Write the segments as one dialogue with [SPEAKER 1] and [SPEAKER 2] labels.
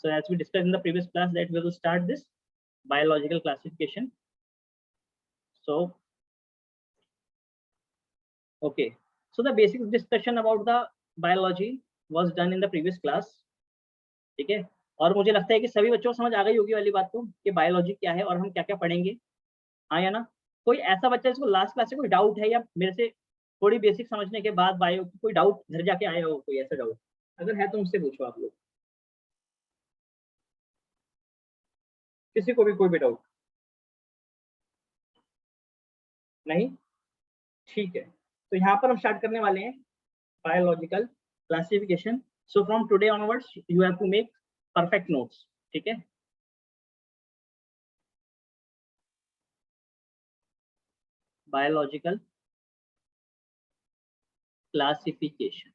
[SPEAKER 1] So as we discussed in the previous class that we will start this biological classification. So okay, so the basic discussion about the biology was done in the previous class. ठीक है, और मुझे लगता है कि सभी बच्चों को समझ आ गई होगी वाली बात तो कि बायोलॉजी क्या है और हम क्या क्या पढ़ेंगे। हाँ या ना? कोई ऐसा बच्चा जिसको लास्ट क्लास से कोई डाउट है या मेरे से थोड़ी बेसिक समझने के बाद बायो कोई डाउट घर जाके आया हो, कोई ऐसा डाउट अगर है तो मुझसे पूछो आप लोग, किसी को भी कोई भी डाउट नहीं? ठीक है, तो यहाँ पर हम स्टार्ट करने वाले हैं biological classification. So from today onwards you have to make perfect notes. ठीक है, biological classification.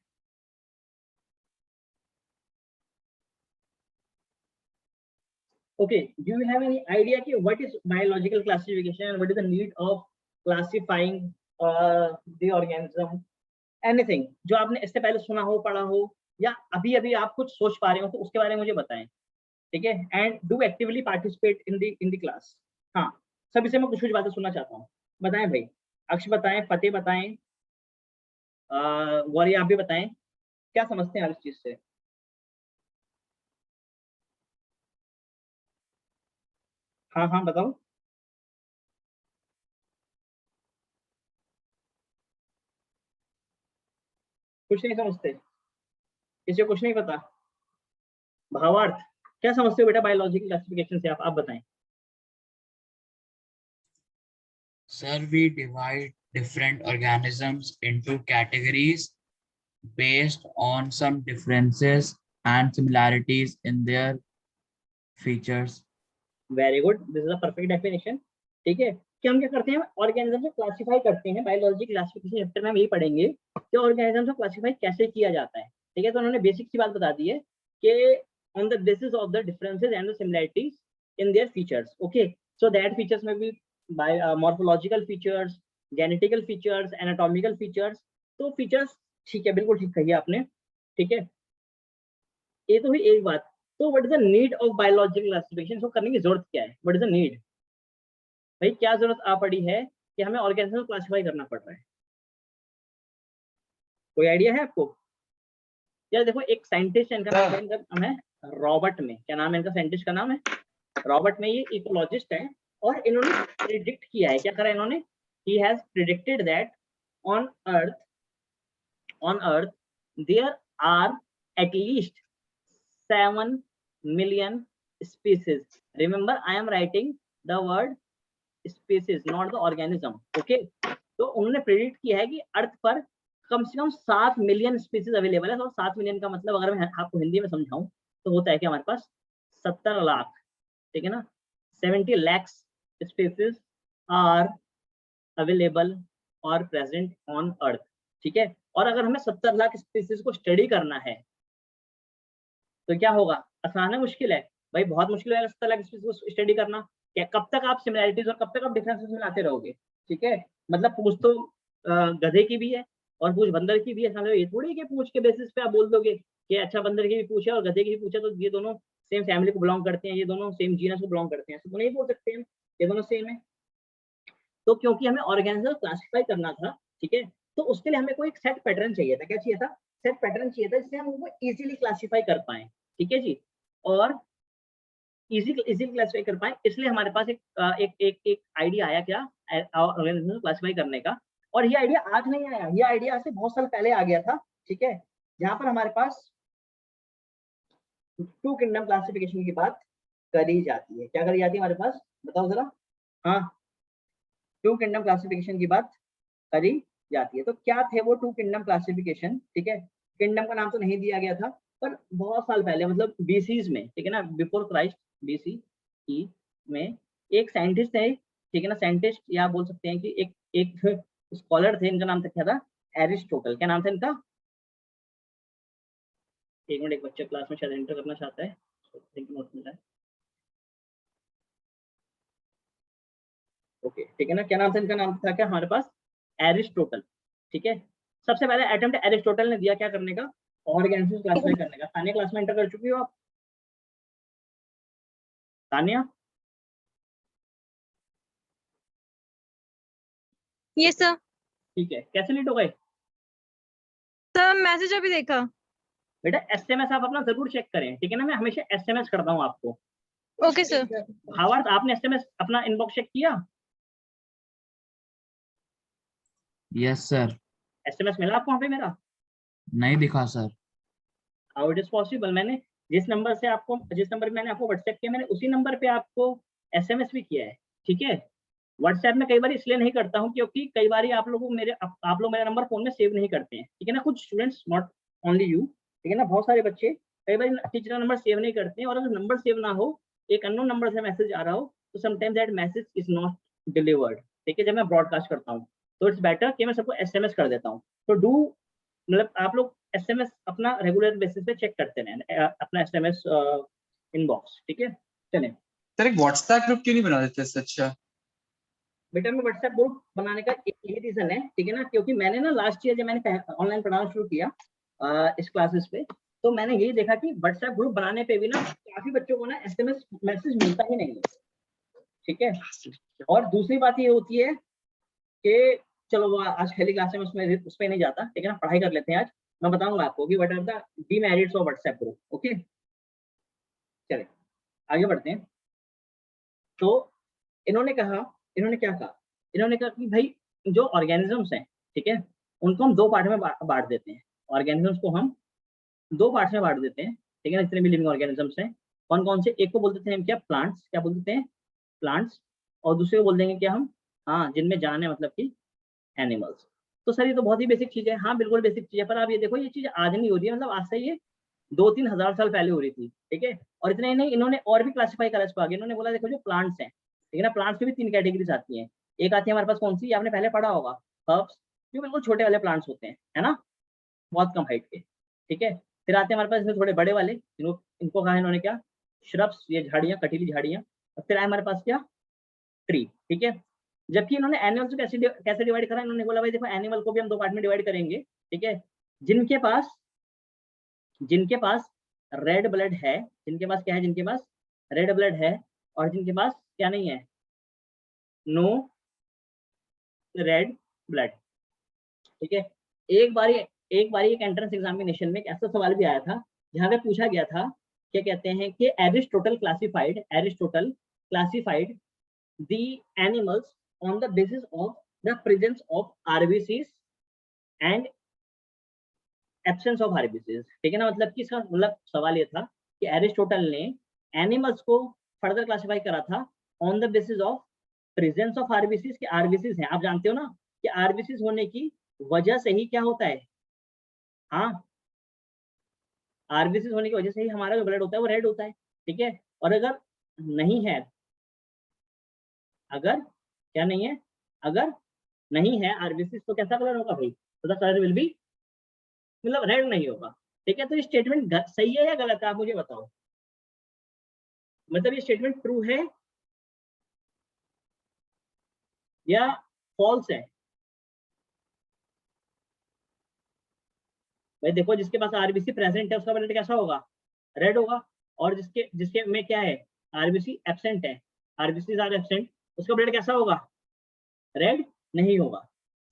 [SPEAKER 1] Okay, do you have any idea कि what is biological classification and what is the need of classifying the organism? Anything जो आपने इससे पहले सुना हो, पढ़ा हो, या अभी अभी आप कुछ सोच पा रहे हो तो उसके बारे में मुझे बताएं. ठीक है, and do actively participate in the class. हाँ, सभी से मैं कुछ कुछ बातें सुनना चाहता हूँ. बताएं भाई, अक्ष बताएं, फतेह बताएं, गौरी आप भी बताएं, क्या समझते हैं इस चीज से. हाँ हाँ बताओ. कुछ नहीं समझते, किसी को कुछ नहीं पता. भावार्थ क्या समझते हो बेटा बायोलॉजिकल क्लासिफिकेशन से, आप बताएं.
[SPEAKER 2] Sir, we divide different organisms into categories based on some differences and similarities in their features.
[SPEAKER 1] Very good, this is a perfect definition. ठीक है, कि हम क्या करते हैं, ऑर्गेनिज्म को क्लासिफाई करते हैं. बायोलॉजी क्लासिफिकेशन चैप्टर में हम यही पढ़ेंगे कि ऑर्गेनिज्म को क्लासिफाई कैसे किया जाता है. ठीक है, तो उन्होंने बेसिक सी बात बता दी है कि on the basis of the differences and the similarities in their features. Okay, so that features में भी morphological features, genetical features, anatomical features. तो फीचर्स, ठीक है, बिल्कुल ठीक कही आपने. ठीक है, ये तो हुई एक बात. तो what is the need of biological classification, इसको करने की जरूरत क्या है, व्हाट इज द नीड. भाई क्या जरूरत आ पड़ी है कि हमें ऑर्गेनिज्म को क्लासिफाई करना पड़ रहा है, कोई आइडिया है आपको. यार देखो, एक साइंटिस्ट है, इनका नाम है रॉबर्ट में. क्या नाम है इनका, साइंटिस्ट का नाम है रॉबर्ट में. ये इकोलॉजिस्ट है और इन्होंने प्रिडिक्ट किया है, क्या करा इन्होंने, he has predicted that on earth there are at least 7 million species. Remember, I am writing the word species, not the organism. Okay, तो उन्होंने प्रेडिक्ट किया है कि अर्थ पर कम से कम 7 मिलियन स्पीसीज अवेलेबल है. और 7 मिलियन का मतलब अगर मैं आपको हिंदी में समझाऊं तो होता है कि हमारे पास 70 लाख, ठीक है ना, 70 lakhs स्पीसीज आर अवेलेबल और प्रेजेंट ऑन अर्थ. ठीक है, और अगर हमें 70 लाख स्पीसीज को स्टडी करना है तो क्या होगा, आसान है मुश्किल है. भाई बहुत मुश्किल है 70 लाख स्पीसीज को स्टडी करना. क्या कब तक आप सिमिलैरिटीज और कब तक आप डिफरेंसेस मिलाते रहोगे. ठीक है, मतलब पूछ तो गधे की भी है और पूछ बंदर की भी है. समझो, ये थोड़ी कि पूछ के बेसिस पे आप बोल दोगे कि अच्छा बंदर की भी पूछ है और गधे की भी पूछे तो ये दोनों सेम फैमिली को बिलोंग करते हैं, ये दोनों सेम जीनस को बिलोंग करते हैं, तो नहीं बोल सकते हम ये दोनों सेम है. तो क्योंकि हमें ऑर्गेनिज्म क्लासिफाई करना था, ठीक है, तो उसके लिए हमें कोई एक सेट पैटर्न चाहिए था. क्या चाहिए था, सेट पैटर्न चाहिए था जिससे हम उनको इजीली क्लासिफाई कर पाए. ठीक है जी, और इजी क्लासिफाई कर पाए, इसलिए हमारे पास एक आइडिया आया, क्या, ऑर्गेनिज्म क्लासिफाई करने का. और ये आइडिया आज नहीं आया, ये आइडिया से बहुत साल पहले आ गया था. ठीक है, जहां पर हमारे पास 2 किंगडम क्लासिफिकेशन की बात करी जाती है. क्या करी जाती है हमारे पास, बताओ जरा. हाँ, 2 किंगडम क्लासिफिकेशन की बात करी जाती है. तो क्या थे वो 2 किंगडम क्लासिफिकेशन. ठीक है, किंगडम का नाम तो नहीं दिया गया था, पर बहुत साल पहले, मतलब बीसीज में, ठीक है ना, बिफोर क्राइस्ट, बीसी ई में एक साइंटिस्ट है, ठीक है ना, साइंटिस्ट या बोल सकते हैं कि एक स्कॉलर थे, इनका नाम था, क्या था, एरिस्टोटल. क्या नाम था इनका, एक मिनट, एक बच्चा क्लास में शायद एंटर करना चाहता है, नोट मिला है. ओके, ठीक है ना, क्या नाम था इनका, नाम था क्या हमारे पास, एरिस्टोटल. ठीक है, सबसे पहले अटेम्प्ट एरिस्टोटल ने दिया क्या करने का, ऑर्गेनिज्म क्लासिफाई करने का. खाने क्लास में एंटर कर चुकी हो आप. तानिया?
[SPEAKER 3] Yes sir.
[SPEAKER 1] ठीक है, कैसे लेट हो गए?
[SPEAKER 3] सर मैसेज अभी देखा।
[SPEAKER 1] बेटा एसएमएस आप अपना जरूर चेक करें, ठीक है ना, मैं हमेशा एसएमएस करता हूँ आपको।
[SPEAKER 3] Okay sir.
[SPEAKER 1] भावार्थ आपने एसएमएस अपना इनबॉक्स चेक किया?
[SPEAKER 2] Yes sir.
[SPEAKER 1] एसएमएस मिला आपको वहाँ पे मेरा?
[SPEAKER 2] नहीं दिखा sir.
[SPEAKER 1] How it is possible? मैंने जिस नंबर पे मैंने आपको व्हाट्सएप किया, मैंने उसी नंबर पे आपको एसएमएस भी किया है, ठीक है। व्हाट्सएप में कई बार इसलिए नहीं करता हूँ क्योंकि कई बार आप लोग मेरा नंबर फोन में सेव नहीं करते हैं, ठीक है ना, कुछ स्टूडेंट्स, नॉट ओनली यू, ठीक है ना, बहुत सारे बच्चे कई बार टीचर का नंबर सेव नहीं करते हैं, और अगर नंबर सेव ना हो, एक अननोन नंबर से मैसेज आ रहा हो, तो sometimes that message is not delivered, ठीक है, जब मैं ब्रॉडकास्ट करता हूँ। तो इट्स बेटर कि मैं सबको एसएमएस कर देता हूँ। तो डू, मतलब आप लोग एसएमएस अपना रेगुलर बेसिस पे चेक करते रहें, अपना एसएमएस इनबॉक्स, ठीक है। चलें
[SPEAKER 4] सर, एक व्हाट्सएप ग्रुप क्यों नहीं बना देते? अच्छा
[SPEAKER 1] बेटा, मैं व्हाट्सएप ग्रुप बनाने का एक यही रीजन है, ठीक है ना, क्योंकि मैंने ना लास्ट ईयर जब मैंने ऑनलाइन पढ़ाना शुरू किया इस क्लासेस पे, तो मैंने यही देखा कि व्हाट्सएप ग्रुप बनाने पे भी ना काफी बच्चों को ना एसएमएस मैसेज मिलता ही नहीं है, ठीक है। और दूसरी बात ये होती है कि चलो वो आज पहली क्लास में उस पर नहीं जाता, ठीक है ना, पढ़ाई कर लेते हैं। आज मैं बताऊंगा आपको कि what are the demerits of WhatsApp group. Okay, चलिए आगे बढ़ते हैं। तो इन्होंने क्या कहा, इन्होंने कहा कि भाई जो ऑर्गेनिजम्स हैं, ठीक है, उनको हम दो पार्ट में बांट देते हैं। ऑर्गेनिजम्स को हम दो पार्ट्स में बांट देते हैं, ठीक है ना, जितने भी लिविंग ऑर्गेनिजम्स हैं। कौन कौन से? एक को बोल देते हैं हम क्या, प्लांट्स, क्या बोल देते हैं, प्लांट्स। और दूसरे को बोल देंगे क्या हम, हाँ, जिनमें जान है, मतलब कि एनिमल्स। तो सर ये तो बहुत ही बेसिक चीज है, हाँ बिल्कुल बेसिक चीज है, पर आप ये देखो ये चीज आज नहीं हो रही है, मतलब आज से ये 2-3 हजार साल पहले हो रही थी, ठीक है। और इतना ही नहीं, इन्होंने और भी क्लासिफाई करा इसको आगे। इन्होंने बोला देखो जो प्लांट्स हैं, ठीक है ना, प्लांट्स की भी 3 कैटेगरीज आती हैं। एक आती है हमारे पास कौन सी, आपने पहले पढ़ा होगा, हर्ब्स, जो बिल्कुल छोटे वाले प्लांट्स होते हैं, है ना, बहुत कम हाइट के, ठीक है। फिर आते हैं हमारे पास इसमें थोड़े बड़े वाले, इनको कहा इन्होंने क्या, श्रब्स, ये झाड़ियाँ, कटीली झाड़ियाँ। और फिर आए हमारे पास क्या, ट्री, ठीक है। जबकि इन्होंने एनिमल्स को कैसे डिवाइड करा, इन्होंने बोला भाई देखो एनिमल को भी हम दो पार्ट में डिवाइड करेंगे, ठीक है। जिनके पास रेड ब्लड है, जिनके पास क्या है, जिनके पास रेड ब्लड है, और जिनके पास क्या नहीं है, नो रेड ब्लड, ठीक है। एक बारी एक एंट्रेंस एग्जामिनेशन में एक ऐसा सवाल भी आया था जहां पे पूछा गया था, क्या कहते हैं कि Aristotle classified the animals on the basis of the presence of RBCs and absence of RBCs, ठीक है ना। मतलब कि इसका मतलब सवाल ये था कि एरिस्टोटल ने एनिमल्स को फर्दर क्लासिफाई करा था on the basis of presence of RBCs, के आरबीसीज हैं, आप जानते हो ना कि आरबीसीज होने की वजह से ही क्या होता है, हाँ, आरबीसीज होने की वजह से ही हमारा जो ब्लड होता है वो रेड होता है, ठीक है। और अगर नहीं है, अगर क्या नहीं है, अगर नहीं है आरबीसी, तो कैसा कलर होगा भाई, तो द कलर विल बी, मतलब रेड नहीं होगा, ठीक है। तो ये स्टेटमेंट सही है या गलत है, आप मुझे बताओ, मतलब ये स्टेटमेंट ट्रू है या फॉल्स है? भाई देखो, जिसके पास आरबीसी प्रेजेंट है उसका ब्लड कैसा होगा, रेड होगा। और जिसके जिसके में क्या है, आरबीसी एब्सेंट है, आरबीसी आर एब्सेंट, उसका ब्लड कैसा होगा, रेड नहीं होगा।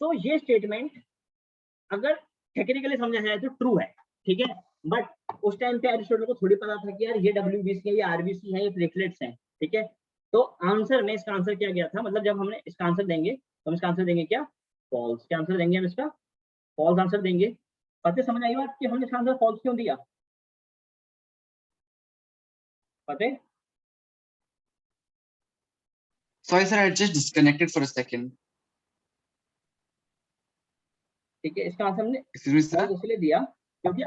[SPEAKER 1] तो ये स्टेटमेंट अगर टेक्निकली समझा जाए तो ट्रू है, ठीक है। बट उस टाइम पे एरिस्टोटल को थोड़ी पता था कि यार ये डब्ल्यूबीसी है, ये आरबीसी है, ये प्लेटलेट्स हैं, ठीक है। तो आंसर में इसका आंसर क्या गया था, मतलब जब हमने इसका आंसर देंगे तो हम इसका आंसर देंगे क्या, फॉल्स। क्या आंसर देंगे हम इसका, फॉल्स आंसर देंगे। पता समझ आई बात कि हमने इसका आंसर फॉल्स क्यों दिया, पता है?
[SPEAKER 4] sorry sir, I just disconnected for a second.
[SPEAKER 1] ठीक है, इसका आंसर हमने
[SPEAKER 4] Excuse me sir.
[SPEAKER 1] इसलिए दिया क्योंकि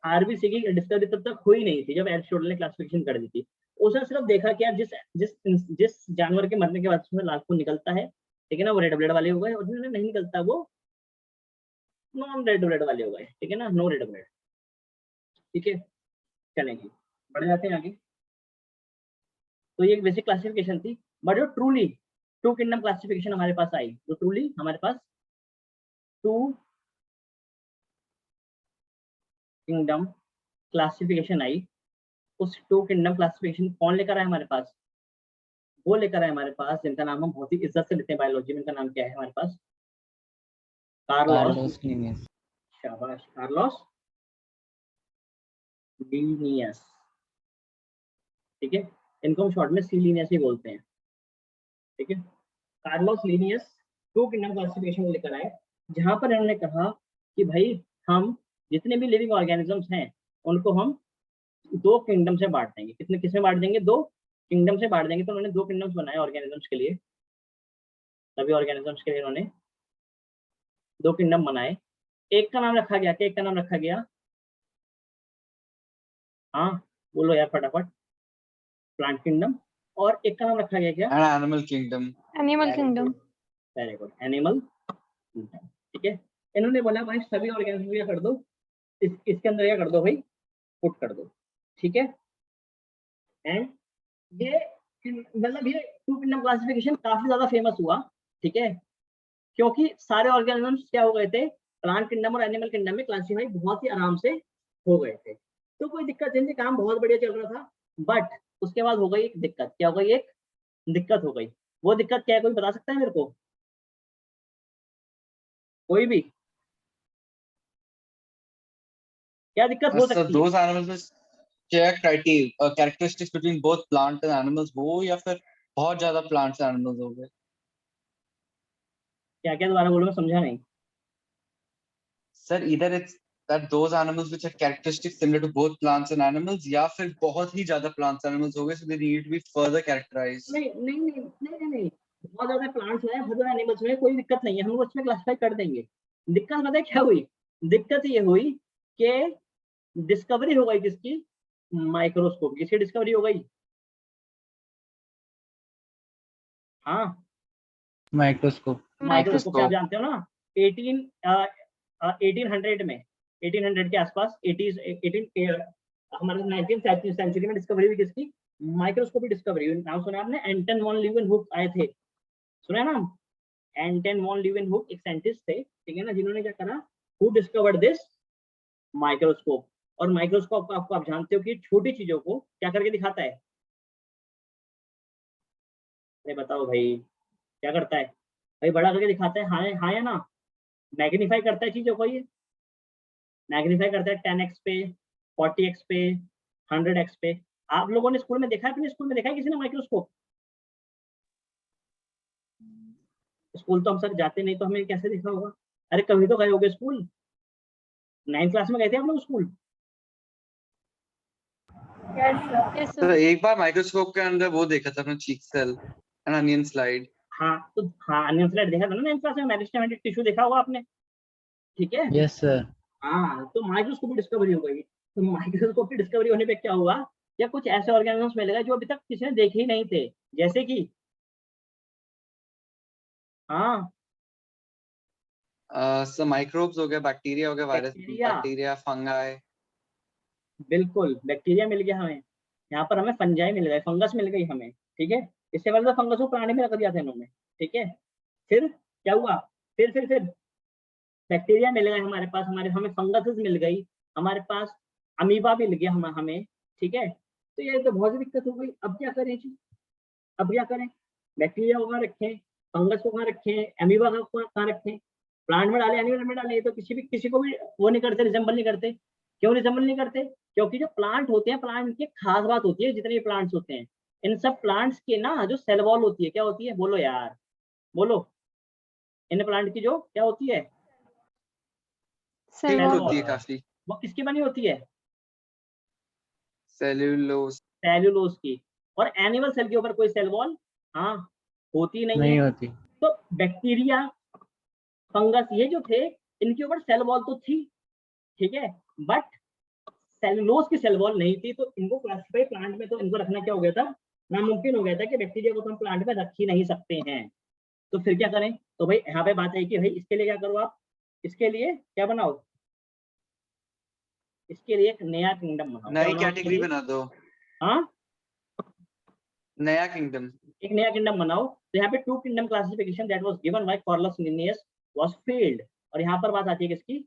[SPEAKER 1] आरबीसी की डिस्कवरी तब तक हुई नहीं थी जब एरिस्टोटल ने क्लासिफिकेशन कर दी थी। उसने सिर्फ देखा कि यार जिस जिस जिस जानवर के मरने के बाद उसमें लाल खून निकलता है, ठीक है ना, वो रेड ब्लड वाले हो गए, और जिन्हें नहीं निकलता वो नॉन रेड ब्लड वाले हो गए, ठीक है ना, नो रेड ब्लड, ठीक है। चलेंगे, बढ़ जाते हैं आगे। तो ये एक बेसिक क्लासिफिकेशन थी, बट जो ट्रूली टू किंगडम क्लासिफिकेशन हमारे पास आई, जो ट्रूली हमारे पास टू किंगडम क्लासिफिकेशन आई, उस टू किंगडम क्लासिफिकेशन कौन लेकर आया हमारे पास? वो लेकर आए हमारे पास जिनका नाम हम बहुत ही इज्जत से लेते हैं बायोलॉजी में। इनका नाम क्या है हमारे पास? कार्लोस।
[SPEAKER 2] Carlos Linnaeus.
[SPEAKER 1] शाबाश, कार्लोस लीनियस। ठीक है, इनको हम शॉर्ट में सी लीनियस ही बोलते हैं। ठीक है, Carlos Linnaeus two kingdom classification लेकर आए, जहां पर इन्होंने कहा कि भाई हम जितने भी लिविंग ऑर्गेनिजम्स हैं उनको हम दो किंगडम से बांट देंगे। कितने किसमें बांट देंगे? दो किंगडम से बांट देंगे। तो उन्होंने दो किंगडम्स बनाए ऑर्गेनिजम्स के लिए, सभी ऑर्गेनिजम्स के लिए उन्होंने दो किंगडम बनाए। एक का नाम रखा गया, क्या एक का नाम रखा गया? हाँ बोलो यार फटाफट। Plant kingdom. और एक का नाम रखा गया क्या?
[SPEAKER 4] And animal kingdom.
[SPEAKER 3] Animal kingdom.
[SPEAKER 1] Very good, animal kingdom. ठीक है, इन्होंने बोला भाई सभी ऑर्गेनिज्म क्या कर दो, इसके अंदर क्या कर दो भाई, पुट कर दो। ठीक है, एंड ये मतलब ये टू किंगडम क्लासिफिकेशन काफी ज्यादा फेमस हुआ। ठीक है, क्योंकि सारे ऑर्गेनिजम्स क्या हो गए थे, प्लांट किंगडम और एनिमल किंगडम में क्लासिफाई बहुत ही आराम से हो गए थे। तो कोई दिक्कत नहीं थी, काम बहुत बढ़िया चल रहा था। बट उसके बाद हो गई एक दिक्कत। क्या हो गई? एक दिक्कत हो गई। वो दिक्कत क्या है, कोई बता सकता है मेरे को? कोई भी? क्या दिक्कत हो
[SPEAKER 4] सर
[SPEAKER 1] सकती है?
[SPEAKER 4] दोस एनिमल्स में क्या criteria characteristics between both plant and animals हो, या फिर बहुत ज्यादा प्लांट्स एंड एनिमल्स हो गए?
[SPEAKER 1] क्या क्या दोबारा बोलो, मैं समझा नहीं।
[SPEAKER 4] सर इधर it's that those animals which have characteristics similar to both plants and animals, या फिर बहुत ही ज्यादा plants and animals हो गए, so they need to be further characterized.
[SPEAKER 1] नहीं नहीं नहीं नहीं नहीं नहीं, बहुत ज्यादा प्लांट्स में बहुत ज्यादा एनिमल्स में कोई दिक्कत नहीं है, हम लोग उसमें क्लासिफाई कर देंगे। दिक्कत पता है क्या हुई? दिक्कत ये हुई कि डिस्कवरी हो गई किसकी? माइक्रोस्कोप। किसकी डिस्कवरी हो गई? हाँ
[SPEAKER 2] माइक्रोस्कोप।
[SPEAKER 1] माइक्रोस्कोप आप
[SPEAKER 4] Microscope.
[SPEAKER 1] जानते हो ना? 1800 में, 1800 के आसपास, 18 हमारे 19th सेंचुरी में डिस्कवरी हुई किसकी? माइक्रोस्कोपी डिस्कवरी हुई। नाम सुना आपने? एंटन वॉन लीeuwenhoek आए थे, सुना है नाम? एंटन वॉन लीeuwenhoek एक साइंटिस्ट थे, ठीक है ना, जिन्होंने क्या करा, हु डिस्कवर्ड दिस माइक्रोस्कोप। और माइक्रोस्कोप आपको आप जानते हो कि छोटी चीजों को क्या करके दिखाता है? अरे बताओ भाई, क्या करता है भाई? बड़ा करके दिखाता है, हाँ हाँ या ना? मैग्नीफाई करता है चीजों को, ये मैग्नीफाई करता है 10x पे, 40x पे, 100x पे। आप लोगों ने स्कूल में देखा है? अपने स्कूल में देखा है किसी ने माइक्रोस्कोप? स्कूल तो हम सर जाते नहीं, तो हमें कैसे देखा होगा? अरे कभी तो गए होगे स्कूल, 9th क्लास में गए थे आप लोग स्कूल?
[SPEAKER 3] Yes
[SPEAKER 4] sir
[SPEAKER 3] sir.
[SPEAKER 4] एक बार माइक्रोस्कोप के अंदर वो देखा था अपने चीक सेल एंड अनियन स्लाइड।
[SPEAKER 1] हाँ तो हाँ, अनियन स्लाइड देखा था ना 9th क्लास में, मेरिस्टेमेटिक टिश्यू देखा होगा आपने। ठीक है,
[SPEAKER 2] यस सर।
[SPEAKER 1] हाँ तो माइक्रोस्कोपी डिस्कवरी हो गई। तो माइक्रोस्कोपी डिस्कवरी होने पे क्या हुआ, या कुछ ऐसे ऑर्गेनिजम्स मिल गए जो अभी तक किसी ने देखे ही नहीं थे, जैसे कि हाँ
[SPEAKER 4] सर माइक्रोब्स हो गए, बैक्टीरिया हो गए, वायरस,
[SPEAKER 1] बैक्टीरिया।
[SPEAKER 4] Bacteria, fungi.
[SPEAKER 1] बिल्कुल, बैक्टीरिया मिल गया हमें, यहाँ पर हमें फंजाई मिल गए, फंगस मिल गई हमें। ठीक है, इससे पहले तो फंगस को प्राणी में रख दिया था इन्होंने। ठीक है, फिर क्या हुआ? फिर बैक्टीरिया मिल गए हमारे पास, हमारे हमें फंगस मिल गई, हमारे पास अमीबा मिल गया हमें। ठीक है, तो ये तो बहुत दिक्कत हो गई। अब क्या करें जी? अब क्या करें? बैक्टीरिया को कहाँ रखें, फंगस को कहाँ रखें, अमीबा को कहाँ रखें? प्लांट में डाले, एनिमल में डाले, तो किसी को भी वो नहीं करते, रिजेंबल नहीं करते। क्यों रिजेंबल नहीं करते? क्योंकि जो प्लांट होते हैं, प्लांट की खास बात होती है, जितने भी प्लांट्स होते हैं, इन सब प्लांट्स के ना जो सेल वॉल होती है, क्या होती है? बोलो यार, बोलो। इन प्लांट की जो क्या होती है?
[SPEAKER 3] Cell
[SPEAKER 4] thick
[SPEAKER 3] wall.
[SPEAKER 4] होती है काफी।
[SPEAKER 1] वो किसकी बनी होती है?
[SPEAKER 4] सेल्यूलोज।
[SPEAKER 1] सेल्यूलोज की। और एनिमल सेल के ऊपर कोई सेल वॉल हाँ होती नहीं
[SPEAKER 2] नहीं
[SPEAKER 1] है।
[SPEAKER 2] होती।
[SPEAKER 1] तो बैक्टीरिया, फंगस, ये जो थे, इनके ऊपर सेल वॉल तो थी, ठीक है, बट सेलुलोज की सेल वॉल नहीं थी। तो इनको क्लासिफाई प्लांट में, तो इनको रखना क्या हो गया था, नामुमकिन हो गया था कि बैक्टीरिया को तो हम प्लांट में रख ही नहीं सकते हैं। तो फिर क्या करें? तो भाई यहाँ पे बात है कि भाई इसके लिए क्या करो आप, इसके लिए क्या बनाओ, इसके लिए एक नया किंगडम बनाओ। क्या
[SPEAKER 4] नई
[SPEAKER 1] बनाओ इसके
[SPEAKER 4] कैटेगरी
[SPEAKER 1] लिए?
[SPEAKER 4] बना दो,
[SPEAKER 1] हाँ,
[SPEAKER 4] नया किंगडम।
[SPEAKER 1] एक नया किंगडम बनाओ। तो यहाँ पे two kingdom classification that was given by Carlos Linnaeus was failed. और यहाँ पर बात आती है किसकी?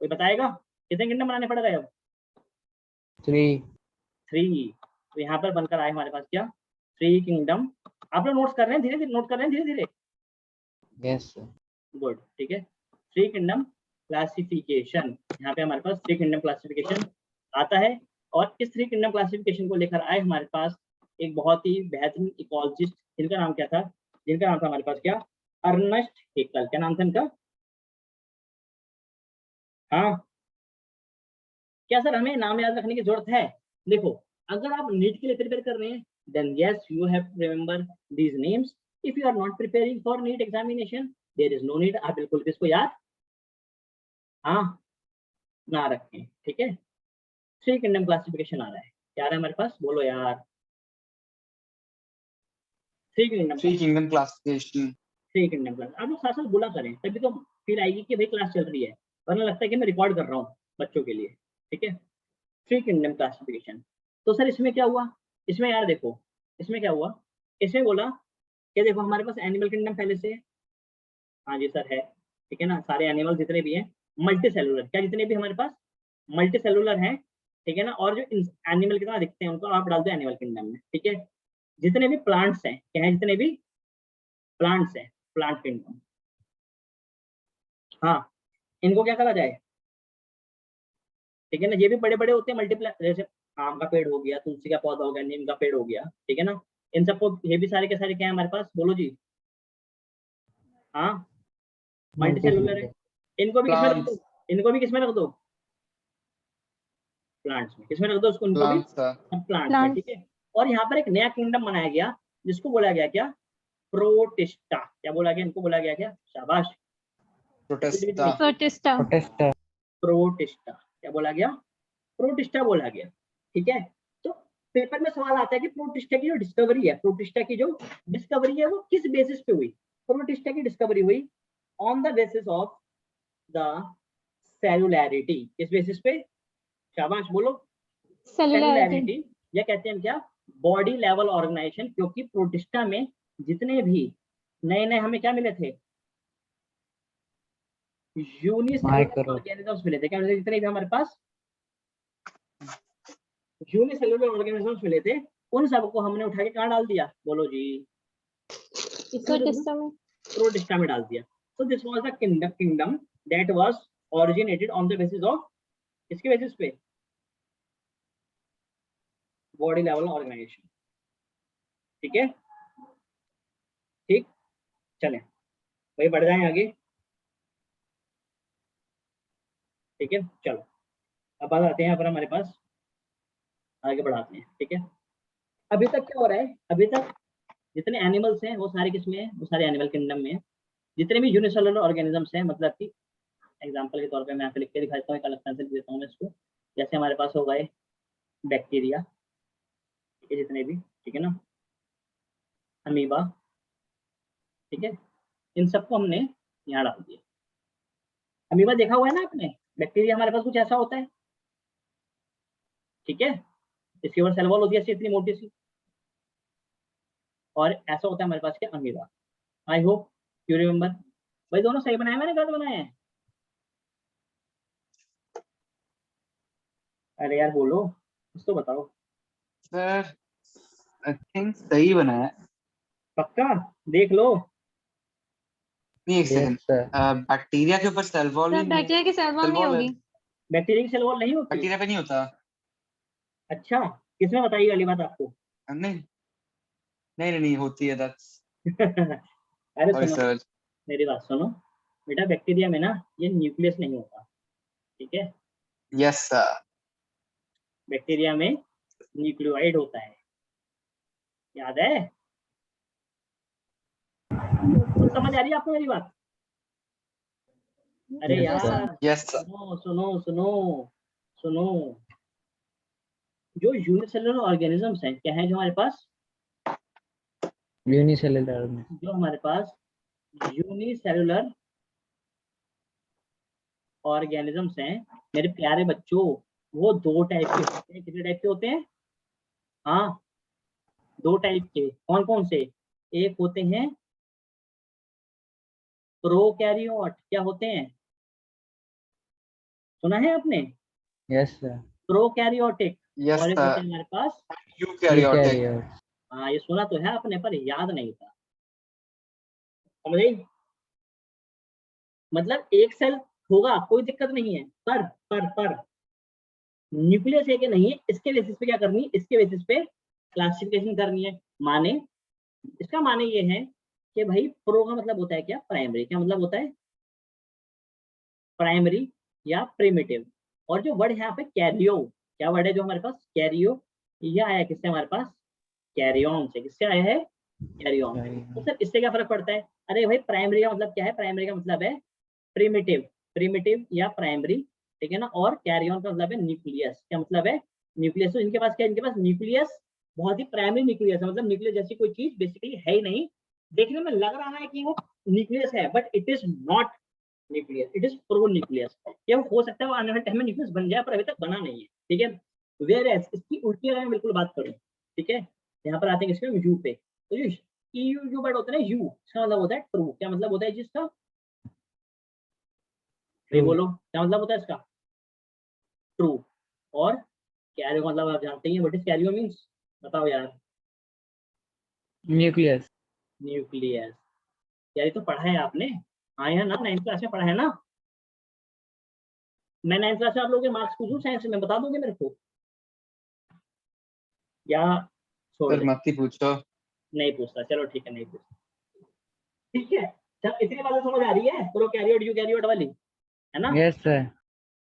[SPEAKER 1] कोई बताएगा? कितने किंगडम बनाने पड़ गए अब?
[SPEAKER 2] 3।
[SPEAKER 1] 3। तो यहाँ पर बनकर आए हमारे पास क्या, 3 किंगडम। आप लोग नोट्स कर रहे हैं, धीरे धीरे नोट कर रहे हैं, धीरे धीरे।
[SPEAKER 2] Yes sir.
[SPEAKER 1] गुड, ठीक है। 3 किंगडम क्लासिफिकेशन, यहाँ पे हमारे पास 3 किंगडम क्लासिफिकेशन आता है। और इस 3 किंगडम क्लासिफिकेशन को लेकर आए हमारे पास एक बहुत ही बेहतरीन इकोलॉजिस्ट, जिनका नाम क्या था, जिनका नाम था हमारे पास क्या, अर्नेस्ट हेकल। क्या नाम था इनका? हाँ, क्या सर हमें नाम याद रखने की जरूरत है? देखो, अगर आप नीट के लिए प्रिपेयर कर रहे हैं, then yes you have to remember these names. If you are not preparing for NEET examination, there is no need, आप बिल्कुल भी इसको याद हाँ ना रखें, ठीक है। 3 किंगडम क्लासिफिकेशन आ रहा है, क्या आ रहा है हमारे पास, बोलो यार। 3
[SPEAKER 4] किंगडम क्लासिफिकेशन।
[SPEAKER 1] 3 किंगडम क्लास, आप लोग साथ साथ बोला करें, तभी तो फील आएगी कि भाई क्लास चल रही है, वरना लगता है कि मैं रिकॉर्ड कर रहा हूँ बच्चों के लिए, ठीक है। 3 किंगडम क्लासिफिकेशन। तो सर इसमें क्या हुआ, इसमें यार देखो, इसमें क्या हुआ, इसमें बोला कि देखो हमारे पास एनिमल किंगडम पहले से है, हाँ जी सर है, ठीक है ना, सारे एनिमल जितने भी हैं, मल्टी सेलुलर, क्या जितने भी हमारे पास मल्टी सेलुलर हैं, ठीक है ना, और जो एनिमल की तरह दिखते हैं उनको आप डाल दो एनिमल किंगडम में, ठीक है। जितने भी प्लांट्स हैं, क्या है, जितने भी प्लांट्स हैं, प्लांट किंगडम, हाँ, इनको क्या करा जाए, ठीक है ना, ये भी बड़े बड़े होते हैं मल्टीप्लाई, जैसे आम का पेड़ हो गया, तुलसी का पौधा हो गया, नीम का पेड़ हो गया, ठीक है ना, इन सबको, ये भी सारे के सारे क्या है हमारे पास, बोलो जी, हाँ, मल्टी सेलुलर है। इनको भी किसमें रख दो, इनको भी किसमें रख दो, प्लांट्स में, किसमें रख दो उसको, इनको भी प्लांट्स में, ठीक है। और यहाँ पर एक नया किंगडम बनाया गया, जिसको बोला गया क्या, प्रोटिस्टा। क्या बोला गया, इनको बोला गया क्या, शाबाश,
[SPEAKER 3] प्रोटिस्टा।
[SPEAKER 2] प्रोटेस्टर।
[SPEAKER 1] प्रोटिस्टा, क्या बोला गया, प्रोटिस्टा बोला गया, ठीक है। तो पेपर में सवाल आता है कि प्रोटिस्टा की जो डिस्कवरी है, प्रोटिस्टा की जो डिस्कवरी है वो किस बेसिस पे हुई। प्रोटिस्टा की डिस्कवरी हुई on the basis of the cellularity, किस बेसिस पे, शाबाश बोलो, सेलुलैरिटी, या कहते हैं क्या, बॉडी लेवल ऑर्गेनाइजेशन, क्योंकि प्रोटिस्टा में जितने भी नए नए हमें क्या मिले थे, यूनिसेलुलर ऑर्गेनिजम्स मिले थे, क्या मिले थे, जितने भी हमारे पास यूनिसेलुलर ऑर्गेनिजम्स मिले थे, उन सबको हमने उठा के कहाँ डाल दिया, बोलो जी, प्रोटिस्टा में डाल दिया। So this was the kingdom that was originated on the basis of, इसके बेसिस पे, बॉडी लेवल ऑर्गेनाइजेशन, ठीक है, ठीक, चलें भाई बढ़ जाएं आगे, ठीक है, चलो अब बात आते हैं यहाँ पर हमारे पास, आगे बढ़ाते हैं, ठीक है। अभी तक क्या हो रहा है, अभी तक जितने एनिमल्स हैं वो सारे किसमें हैं, वो सारे एनिमल किंगडम में है। जितने भी यूनिसेलुलर ऑर्गेनिजम्स हैं, मतलब कि एग्जांपल के तौर पे मैं यहाँ पे लिख के दिखाता हूँ, एक अलग पेंसिल देता हूँ मैं इसको, जैसे हमारे पास हो गए बैक्टीरिया, ठीक है, जितने भी, ठीक है ना, अमीबा, ठीक है, इन सबको हमने यहाँ डाल दिया। अमीबा देखा हुआ है ना आपने, बैक्टीरिया हमारे पास कुछ ऐसा होता है, ठीक है, इसकी ऊपर सेल वॉल होती है ऐसी इतनी मोटी सी, और ऐसा होता है हमारे पास क्या, amoeba. I hope you remember. भाई दोनों सही बनाए, मैंने गलत बनाए हैं? अरे यार बोलो, कुछ तो बताओ।
[SPEAKER 4] सर आई थिंक सही बना है।
[SPEAKER 1] पक्का देख लो।
[SPEAKER 4] नहीं, एक सेकंड, बैक्टीरिया के ऊपर सेल वॉल
[SPEAKER 3] सर बैक्टीरिया की सेल वॉल नहीं होगी,
[SPEAKER 1] बैक्टीरिया की सेल वॉल नहीं होती,
[SPEAKER 4] बैक्टीरिया पे नहीं होता।
[SPEAKER 1] अच्छा, किसने बताई वाली बात आपको?
[SPEAKER 4] नहीं नहीं नहीं होती है, दैट्स
[SPEAKER 1] अरे सुनो,
[SPEAKER 4] रिसर्च।
[SPEAKER 1] मेरी बात सुनो बेटा, बैक्टीरिया में ना ये न्यूक्लियस नहीं होता, ठीक है,
[SPEAKER 4] यस सर।
[SPEAKER 1] बैक्टीरिया में न्यूक्लियोइड होता है, याद है? तो समझ आ रही है आपको मेरी बात? अरे
[SPEAKER 2] Yes,
[SPEAKER 1] यार
[SPEAKER 2] sir.
[SPEAKER 4] Yes sir.
[SPEAKER 1] सुनो सुनो सुनो सुनो, जो यूनिसेलुलर ऑर्गेनिजम्स हैं, क्या है जो हमारे पास,
[SPEAKER 2] यूनिसेलुलर में
[SPEAKER 1] जो हमारे पास यूनिसेलुलर ऑर्गेनिजम्स हैं मेरे प्यारे बच्चों, वो 2 टाइप के होते हैं। कितने टाइप के होते हैं? हाँ, 2 टाइप के। कौन कौन से? एक होते हैं प्रोकैरियोट, क्या होते हैं, सुना है आपने?
[SPEAKER 2] Yes sir.
[SPEAKER 1] प्रोकैरियोटिक,
[SPEAKER 4] Yes,
[SPEAKER 1] और एक
[SPEAKER 4] sir.
[SPEAKER 1] होते हैं हमारे पास,
[SPEAKER 4] Eukaryotic.
[SPEAKER 2] Eukaryotes.
[SPEAKER 1] हाँ ये सुना तो है अपने पर याद नहीं था, समझे? मतलब एक सेल होगा कोई दिक्कत नहीं है, पर न्यूक्लियस है कि नहीं है इसके बेसिस पे क्या करनी है, इसके बेसिस पे क्लासिफिकेशन करनी है। माने इसका माने ये है कि भाई प्रो का मतलब होता है क्या, प्राइमरी। क्या मतलब होता है, प्राइमरी या प्रिमिटिव। और जो वर्ड है यहाँ पे कैरियो, क्या वर्ड है जो हमारे पास, कैरियो, ये आया किससे हमारे पास, कैरियन से। किससे आया है, कैरियन। तो सर इससे क्या फर्क पड़ता है, अरे भाई प्राइमरी का मतलब क्या है, प्राइमरी का मतलब है प्रिमिटिव या प्राइमरी, ठीक है ना। और कैरियन का मतलब है न्यूक्लियस। क्या मतलब है, न्यूक्लियस। तो इनके पास क्या है, इनके पास न्यूक्लियस बहुत ही प्राइमरी न्यूक्लियस है, मतलब न्यूक्लियस जैसी कोई चीज बेसिकली है ही नहीं। देखने में लग रहा है कि वो न्यूक्लियस है, but it is not nucleus, it is pro nucleus. ये हो सकता है वो आने वाले टाइम में न्यूक्लियस बन जाए, पर अभी तक बना नहीं है, ठीक है। वेयर एज इसकी उल्टी अगर मैं बिल्कुल बात करूं, ठीक है, यहाँ पर आते हैं इसमें यू पे। तो यू जो वर्ड होता है ना, यू, इसका मतलब होता है ट्रू। क्या मतलब होता है जिसका, नहीं बोलो क्या मतलब होता है इसका, ट्रू। और कैरियो मतलब आप जानते ही हैं, व्हाट इज कैरियो मींस, बताओ यार।
[SPEAKER 2] Nucleus.
[SPEAKER 1] न्यूक्लियस, यार ये तो पढ़ा है आपने, हाँ यार ना 9th क्लास में पढ़ा है ना। मैं 9th क्लास में आप लोगों के मार्क्स पूछूं साइंस में, बता दोगे मेरे को, या छोड़
[SPEAKER 4] सर
[SPEAKER 1] दे?
[SPEAKER 4] मत ही पूछो.
[SPEAKER 1] नहीं पूछता, चलो ठीक है नहीं पूछता, ठीक है। चल इतनी बात समझ आ रही है, प्रो कैरियोट यू कैरियोट वाली, है ना।
[SPEAKER 2] Yes, sir.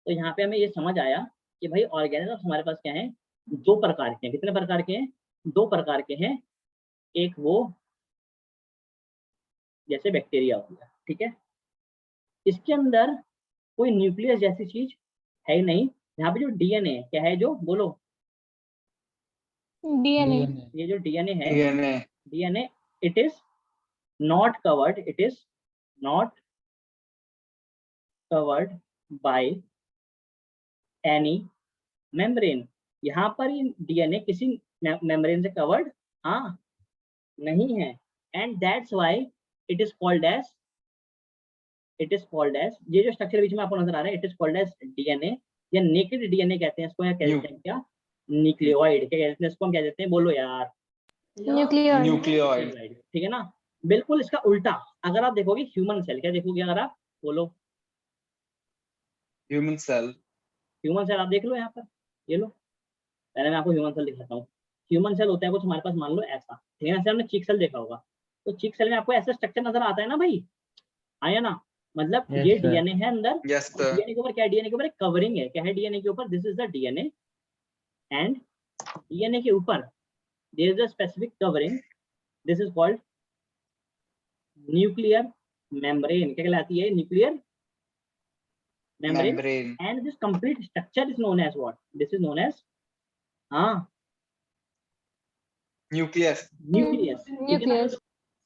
[SPEAKER 1] तो यहाँ पे हमें ये समझ आया कि भाई ऑर्गेनिज्म हमारे पास क्या है, दो प्रकार के हैं। कितने प्रकार के हैं, दो प्रकार के हैं। एक वो जैसे बैक्टीरिया हो गया, ठीक है, इसके अंदर कोई न्यूक्लियस जैसी चीज है ही नहीं। यहाँ पे जो डीएनए है, क्या है जो, बोलो,
[SPEAKER 3] DNA।
[SPEAKER 1] ये जो डीएनए है,
[SPEAKER 4] DNA.
[SPEAKER 1] DNA, it is not covered, it is not covered by any membrane. यहाँ पर ये डीएनए किसी मेम्ब्रेन से कवर्ड, हाँ, नहीं है। And that's why it is called as, ये जो स्ट्रक्चर बीच में आपको नजर आ रहा है, it is called as DNA, या नेकेड डीएनए कहते हैं इसको, या कहते हैं क्या, न्यूक्लियोइड। क्या कहते हैं इसको, हम क्या कहते हैं, बोलो यार,
[SPEAKER 3] न्यूक्लियोइड।
[SPEAKER 4] Nucleoid.
[SPEAKER 1] ठीक है ना। बिल्कुल इसका उल्टा अगर आप देखोगे ह्यूमन सेल, क्या देखोगे अगर आप, बोलो,
[SPEAKER 4] Human cell.
[SPEAKER 1] ह्यूमन सेल आप देख लो यहाँ पर, ये लो, पहले मैं आपको ह्यूमन सेल दिखाता हूँ। ह्यूमन सेल होता है कुछ हमारे पास, मान लो ऐसा, ठीक है ना। जैसे हमने चीक सेल देखा होगा, तो चीक सेल में आपको ऐसा स्ट्रक्चर नजर आता है ना भाई, आया ना। मतलब
[SPEAKER 2] Yes,
[SPEAKER 1] ये
[SPEAKER 2] sir.
[SPEAKER 1] डीएनए है अंदर,
[SPEAKER 4] Yes, sir.
[SPEAKER 1] डीएनए के ऊपर क्या है, डीएनए के ऊपर एक कवरिंग है। क्या है डीएनए के ऊपर, this is the DNA, and DNA के ऊपर there is a specific covering, this is called nuclear membrane. क्या कहलाती है, nuclear membrane.
[SPEAKER 4] Membrane.
[SPEAKER 1] And this complete structure is known as what, this is known as, हाँ,
[SPEAKER 4] Nucleus.
[SPEAKER 1] Nucleus, ठीक है ना।
[SPEAKER 3] Nucleus.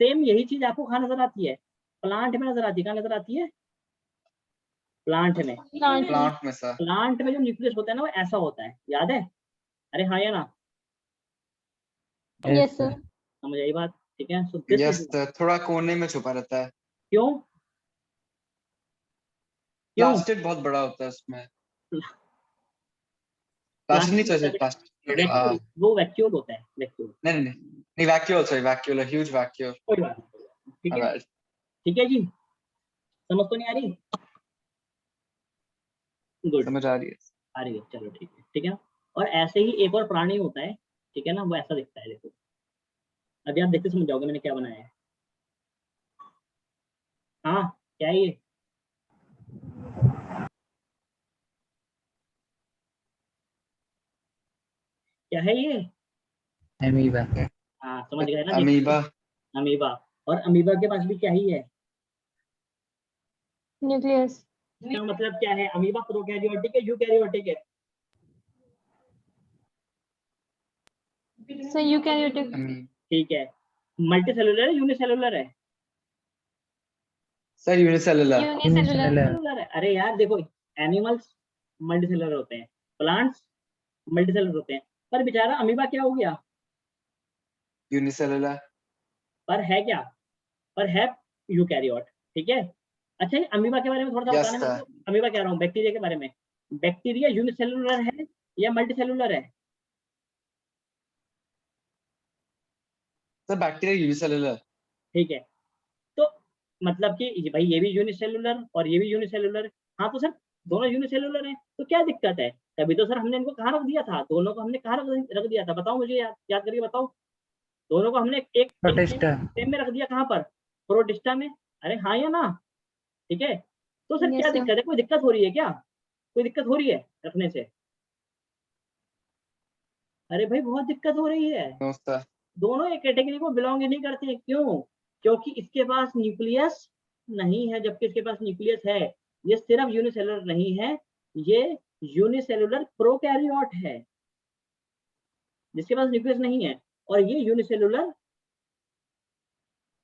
[SPEAKER 1] Same यही चीज आपको कहाँ नजर आती है, प्लांट में नजर आती है। कहाँ नजर आती है, प्लांट में।
[SPEAKER 3] प्लांट।
[SPEAKER 4] Plant में sir.
[SPEAKER 1] प्लांट में जो न्यूक्लियस होता है ना, वो ऐसा होता है, याद है, अरे हाँ या ना,
[SPEAKER 2] Yes,
[SPEAKER 3] यस
[SPEAKER 2] sir.
[SPEAKER 3] सर।
[SPEAKER 1] समझ आई बात, ठीक है। So this
[SPEAKER 4] Yes
[SPEAKER 1] is,
[SPEAKER 4] sir. थोड़ा कोने में छुपा रहता है.
[SPEAKER 1] क्यों, क्यों,
[SPEAKER 4] प्लास्टिक बहुत बड़ा होता है उसमें. प्लास्टिक नहीं चाहिए, प्लास्टिक.
[SPEAKER 1] वैक्यूल, वो वैक्यूल होता है, वैक्यूल,
[SPEAKER 4] नहीं नहीं नहीं, vacuole, sorry, vacuole, huge vacuole.
[SPEAKER 1] कोई बात नहीं, ठीक
[SPEAKER 4] My
[SPEAKER 1] है,
[SPEAKER 4] bad.
[SPEAKER 1] ठीक है जी, समझ तो नहीं आ रही, गुड,
[SPEAKER 4] समझ आ रही है.
[SPEAKER 1] आ रही है, चलो ठीक है, ठीक है। और ऐसे ही एक और प्राणी होता है, ठीक है ना, वो ऐसा दिखता है, देखो, अभी आप देखते समझ जाओगे मैंने क्या बनाया है। हाँ, क्या है ये, क्या है ये,
[SPEAKER 2] Amoeba.
[SPEAKER 1] हाँ समझ गए ना, देखो,
[SPEAKER 4] Amoeba.
[SPEAKER 1] अमीबा। और अमीबा के पास भी क्या ही है,
[SPEAKER 3] न्यूक्लियस।
[SPEAKER 1] इसका मतलब क्या है, अमीबा प्रोकैरियोटिक है, यूकैरियोटिक है,
[SPEAKER 3] सर यूकैरियोटिक।
[SPEAKER 4] Amoeba.
[SPEAKER 1] ठीक है। मल्टीसेलुलर है, यूनिसेलुलर है,
[SPEAKER 4] Sir, unicellular.
[SPEAKER 3] Unicellular.
[SPEAKER 2] Unicellular.
[SPEAKER 1] Cellular है। अरे यार देखो, एनिमल्स मल्टीसेलुलर होते हैं, प्लांट्स मल्टीसेलुलर होते हैं, पर बेचारा अमीबा क्या हो गया,
[SPEAKER 4] Unicellular.
[SPEAKER 1] पर है क्या, पर है यूकैरियोट, ठीक है। अच्छा, ये अमीबा के बारे में थोड़ा सा
[SPEAKER 4] Yes
[SPEAKER 1] बताना
[SPEAKER 4] sir.
[SPEAKER 1] मेरे को, अमीबा कह रहा हूँ, बैक्टीरिया के बारे में। बैक्टीरिया यूनिसेलुलर है या मल्टीसेलुलर है,
[SPEAKER 4] सर बैक्टीरिया यूनिसेलुलर।
[SPEAKER 1] ठीक है, तो मतलब कि भाई ये भी यूनिसेलुलर और ये भी यूनिसेलुलर। हाँ तो सर दोनों यूनिसेलुलर हैं, तो क्या दिक्कत है? तभी तो सर हमने इनको कहाँ रख दिया था, दोनों को हमने कहाँ रख दिया था, बताओ मुझे, याद करके बताओ। दोनों को हमने एक
[SPEAKER 2] प्रोटिस्टा।
[SPEAKER 1] सेम में रख दिया, कहाँ पर? प्रोटिस्टा में। अरे हाँ या ना? ठीक है, तो सर
[SPEAKER 3] Yes,
[SPEAKER 1] क्या
[SPEAKER 3] sir.
[SPEAKER 1] दिक्कत है? कोई दिक्कत हो रही है क्या? कोई दिक्कत हो रही है रखने से? अरे भाई बहुत दिक्कत हो रही है।
[SPEAKER 4] No sir.
[SPEAKER 1] दोनों एक कैटेगरी को बिलोंग ही नहीं करते हैं, क्यों? क्योंकि इसके पास न्यूक्लियस नहीं है, जबकि इसके पास न्यूक्लियस है। ये सिर्फ यूनिसेलुलर नहीं है, ये यूनिसेलुलर प्रोकैरियोट है जिसके पास न्यूक्लियस नहीं है, और ये यूनिसेलुलर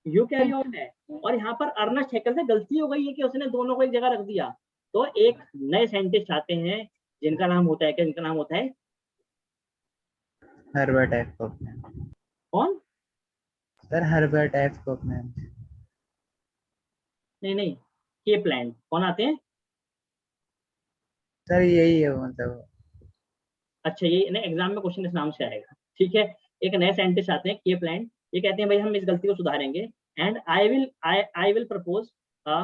[SPEAKER 1] यूकैरियोट है। और यहाँ पर अर्नेस्ट हैकेल से गलती हो गई है कि उसने दोनों को एक जगह रख दिया। तो एक नए साइंटिस्ट आते हैं जिनका नाम होता है क्या? जिनका नाम होता है
[SPEAKER 2] हर्बर्ट एफ कोकमैन।
[SPEAKER 1] कौन?
[SPEAKER 2] सर हर्बर्ट एफ कोकमैन।
[SPEAKER 1] नहीं, केपलैंड। कौन आते हैं?
[SPEAKER 2] सर यही है वो, मतलब
[SPEAKER 1] अच्छा, ये ना एग्जाम में क्वेश्चन इस नाम से आएगा, ठीक है। एक नए साइंटिस्ट आते हैं केपलैंड, ये कहते हैं भाई हम इस गलती को सुधारेंगे, and I will propose a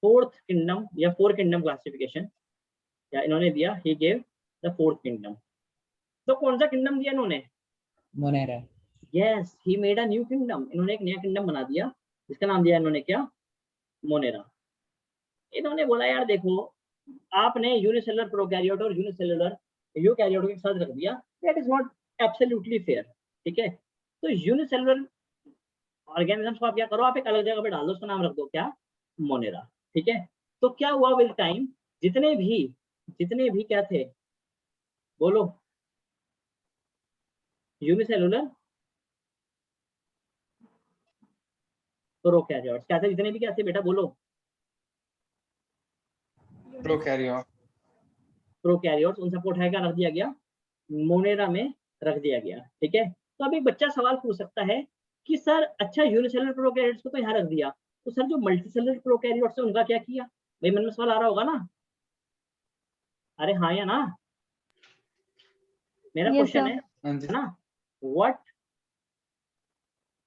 [SPEAKER 1] fourth kingdom या फोर किंगडम क्लासिफिकेशन। या इन्होंने दिया, he gave the fourth kingdom. तो कौन सा किंगडम दिया इन्होंने?
[SPEAKER 2] Monera.
[SPEAKER 1] Yes, he made a new kingdom. इन्होंने एक नया किंगडम बना दिया, जिसका नाम दिया इन्होंने क्या? मोनेरा। इन्होंने बोला यार देखो, आपने यूनिसेलुलर प्रोकैरियोट और यूनिसेलुलर यूकैरियोट के साथ रख दिया, that is not absolutely fair. ठीक है, तो यूनिसेलुलर ऑर्गेनिजम्स को आप क्या करो, आप एक अलग जगह पे डाल दो, उसका नाम रख दो क्या? मोनेरा। ठीक है, तो क्या हुआ विद टाइम, जितने भी क्या थे, बोलो? यूनिसेलुलर प्रोकैरियोट्स क्या थे? जितने भी क्या थे बेटा, बोलो?
[SPEAKER 4] प्रोकैरियोट।
[SPEAKER 1] प्रोकैरियोट्स, उन सबको उठाकर रख दिया गया, मोनेरा में रख दिया गया। ठीक है, तो अब एक बच्चा सवाल पूछ सकता है कि सर अच्छा यूनिसेलुलर प्रोकैरियोट्स को तो यहाँ रख दिया, तो सर जो मल्टीसेलुलर प्रोकैरियोट्स है उनका क्या किया? भाई मन में सवाल आ रहा होगा ना? अरे हाँ या ना? मेरा
[SPEAKER 3] Yes,
[SPEAKER 1] क्वेश्चन
[SPEAKER 3] sir.
[SPEAKER 1] है ना, व्हाट,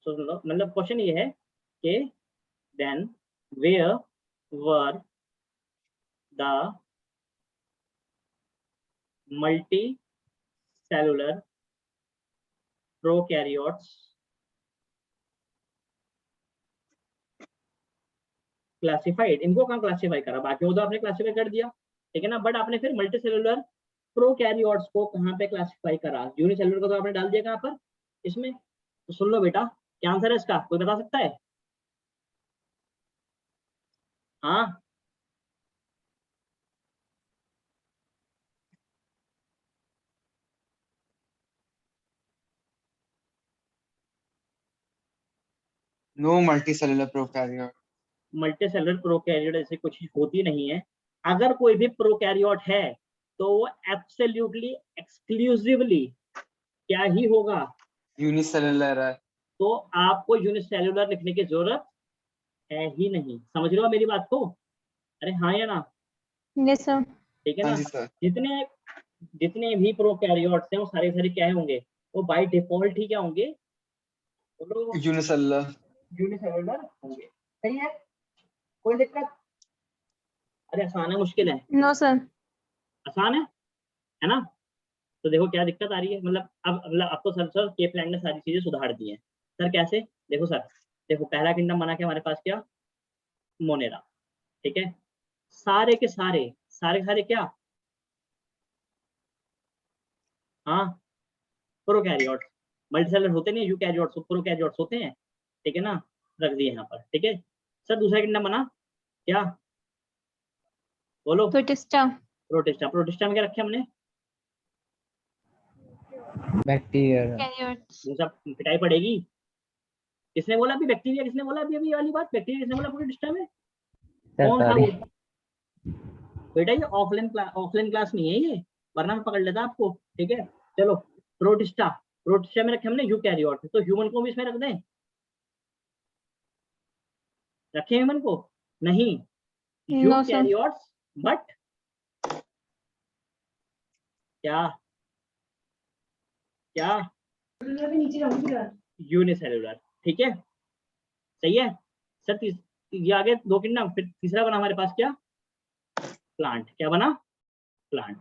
[SPEAKER 1] मतलब क्वेश्चन ये है कि then where were the multi cellular prokaryotes classified? इनको कहाँ क्लासिफाई करा? बाकी वो तो आपने क्लासिफाई कर दिया, ठीक है ना, बट आपने फिर मल्टी सेलुलर प्रोकैरियोट्स को कहाँ पे क्लासिफाई करा? यूनिसेलुलर को तो आपने डाल दिया कहाँ पर? इसमें। तो सुन लो बेटा, क्या आंसर है इसका, कोई बता सकता है? हाँ,
[SPEAKER 4] no multicellular prokaryote.
[SPEAKER 1] Multi cellular prokaryote ऐसी कुछ होती नहीं है। अगर कोई भी प्रोकैरियोट है तो वो एब्सोल्युटली एक्सक्लूसिवली क्या ही होगा?
[SPEAKER 4] यूनिसेलुलर है।
[SPEAKER 1] तो आपको यूनिसेलुलर लिखने की जरूरत है ही नहीं। समझ रहे हो मेरी बात को? अरे हाँ या ना?
[SPEAKER 3] Yes, sir.
[SPEAKER 1] ठीक है
[SPEAKER 4] हाँ
[SPEAKER 1] ना?
[SPEAKER 4] जी सर।
[SPEAKER 1] जितने जितने भी प्रोकैरियोट्स हैं वो सारे सारे क्या होंगे? वो बाय डिफॉल्ट ही क्या होंगे? बोलो?
[SPEAKER 4] यूनिसेलुलर।
[SPEAKER 1] यूनिसेलुलर होंगे। सही है, कोई दिक्कत? अरे आसान है मुश्किल है?
[SPEAKER 3] No, sir.
[SPEAKER 1] आसान है ना? तो देखो क्या दिक्कत आ रही है, मतलब अब तो सर के प्लान ने सारी चीजें सुधार दी हैं। सर कैसे? देखो सर, देखो पहला किंगडम बना के हमारे पास क्या? मोनेरा। ठीक है, सारे के सारे क्या? हाँ, प्रोकैरियोट्स। मल्टीसेलुलर होते नहीं, यूकैरियोट्स प्रोकैरियोट्स होते हैं। ठीक है ना, रख दिए यहाँ पर। ठीक है, सर दूसरा किंगडम बना क्या? बोलो?
[SPEAKER 3] Protista.
[SPEAKER 1] प्रोटिस्टा। प्रोटिस्टा में क्या रखे हमने?
[SPEAKER 2] बैक्टीरिया।
[SPEAKER 3] Carryots.
[SPEAKER 1] वो सब पिटाई पड़ेगी। किसने बोला अभी बैक्टीरिया? किसने बोला अभी अभी ये वाली बात? बैक्टीरिया किसने बोला प्रोटिस्टा में?
[SPEAKER 2] सर
[SPEAKER 1] कौन था
[SPEAKER 2] सॉरी।
[SPEAKER 1] वो? बेटा ये ऑफलाइन क्लास नहीं है ये, वरना मैं पकड़ लेता आपको। ठीक है, चलो। प्रोटिस्टा, प्रोटिस्टा में रखे हमने यूकैरियोट, तो ह्यूमन को भी इसमें रख दें? रखे ह्यूमन को? नहीं,
[SPEAKER 3] No, sir.
[SPEAKER 1] यूकैरियोट्स, बट क्या? क्या? यूनिसेलुलर। ठीक है, सही है सर। ये आगे 2 किंगडम, फिर तीसरा बना हमारे पास क्या, प्लांट। क्या बना, प्लांट।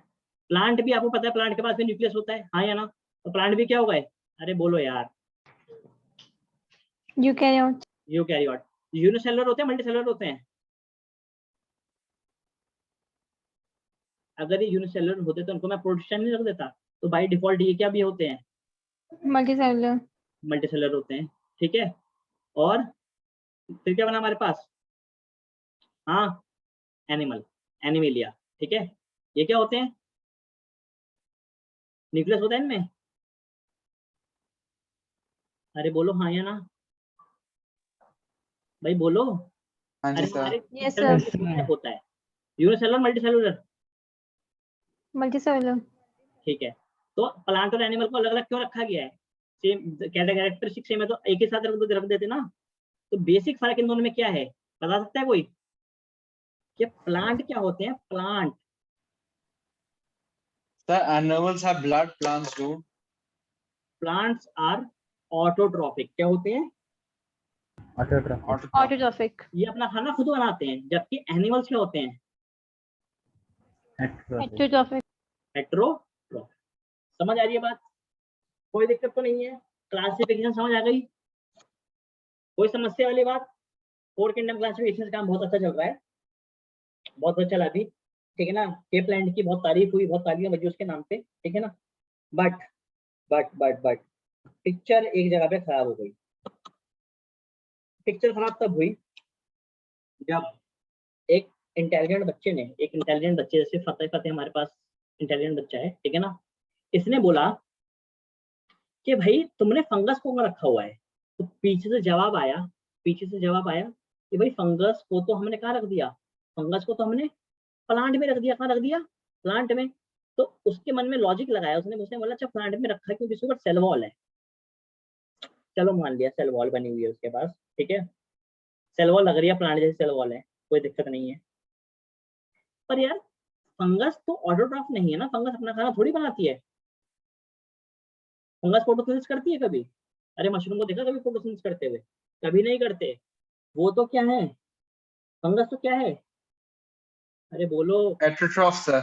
[SPEAKER 1] प्लांट भी आपको पता है, प्लांट के पास भी न्यूक्लियस होता है, हाँ या ना। तो प्लांट भी क्या होगा, अरे बोलो यार,
[SPEAKER 3] यूकैरियोट।
[SPEAKER 1] यूकैरियोट। यूनिसेलुलर होते हैं, मल्टीसेलुलर होते हैं। अगर ये यूनिसेलुलर होते तो उनको मैं प्रोटिस्टा नहीं रख देता, तो बाय डिफॉल्ट ये क्या भी होते हैं,
[SPEAKER 3] मल्टीसेलुलर।
[SPEAKER 1] मल्टीसेलुलर होते हैं। ठीक है, और फिर क्या बना हमारे पास, हाँ एनिमल, एनिमिलिया। ठीक है, ये क्या होते हैं, न्यूक्लियस होता है इनमें, अरे बोलो हाँ या ना, भाई बोलो।
[SPEAKER 4] हाँ जी
[SPEAKER 1] अरे
[SPEAKER 4] सर।
[SPEAKER 1] हमारे
[SPEAKER 3] Yes,
[SPEAKER 1] picture में
[SPEAKER 3] sir.
[SPEAKER 1] भी क्या होता है, यूनिसेलुलर मल्टीसेलुलर।
[SPEAKER 3] मल्टीसेलुलर।
[SPEAKER 1] ठीक है, तो प्लांट और एनिमल को अलग अलग क्यों रखा गया है, सेम कैरेक्टरिस्टिक सेम है तो एक ही साथ रख देते ना। तो बेसिक फर्क इन दोनों में क्या है, बता सकता है कोई, कि प्लांट क्या होते हैं, plant.
[SPEAKER 4] Sir, animals have blood, plants don't.
[SPEAKER 1] Plants are autotrophic, क्या होते हैं,
[SPEAKER 2] ऑटोट्रॉफिक।
[SPEAKER 4] Autotroph.
[SPEAKER 3] ऑटोट्रॉफिक।
[SPEAKER 1] ये अपना खाना खुद बनाते हैं, जबकि एनिमल्स क्या होते हैं,
[SPEAKER 2] हेट्रोट्रॉफिक।
[SPEAKER 3] हेटेरोट्रॉफिक।
[SPEAKER 1] हेट्रोट्रॉफिक। समझ आ रही है बात, कोई दिक्कत तो नहीं है, क्लासिफिकेशन समझ आ गई, कोई समस्या वाली बात। 4 किंगडम क्लासिफिकेशन का काम बहुत अच्छा चल रहा है, बहुत अच्छा चला अभी। ठीक है ना, केप लैंड की बहुत तारीफ हुई, बहुत तालियां बजी उसके नाम पे। ठीक है ना, बट बट पिक्चर एक जगह पे खराब हो गई। पिक्चर खराब तब हुई जब एक इंटेलिजेंट बच्चे ने, एक इंटेलिजेंट बच्चे जैसे फतेह फतेह हमारे पास इंटेलिजेंट बच्चा है, ठीक है ना, इसने बोला कि भाई तुमने फंगस को रखा हुआ है। तो पीछे से जवाब आया कि भाई फंगस को तो हमने कहाँ रख दिया, फंगस को तो हमने प्लांट में रख दिया। कहाँ रख दिया, प्लांट में। तो उसके मन में लॉजिक लगाया उसने, उसने बोला अच्छा प्लांट में रखा है क्योंकि उसके ऊपर सेल वॉल है। चलो मान लिया सेल वॉल बनी हुई है उसके पास, ठीक है, सेल वॉल लग रही है, प्लांट जैसे सेल वॉल है, कोई दिक्कत नहीं है। पर यार फंगस तो ऑटोट्रॉफ नहीं है ना, फंगस अपना खाना थोड़ी बनाती है। फंगस फोटोसिंथेसिस करती है कभी, अरे मशरूम को देखा कभी फोटोसिंथेसिस करते हुए, कभी नहीं करते। वो तो क्या है, फंगस तो क्या है, अरे बोलो।
[SPEAKER 4] Heterotroph, sir.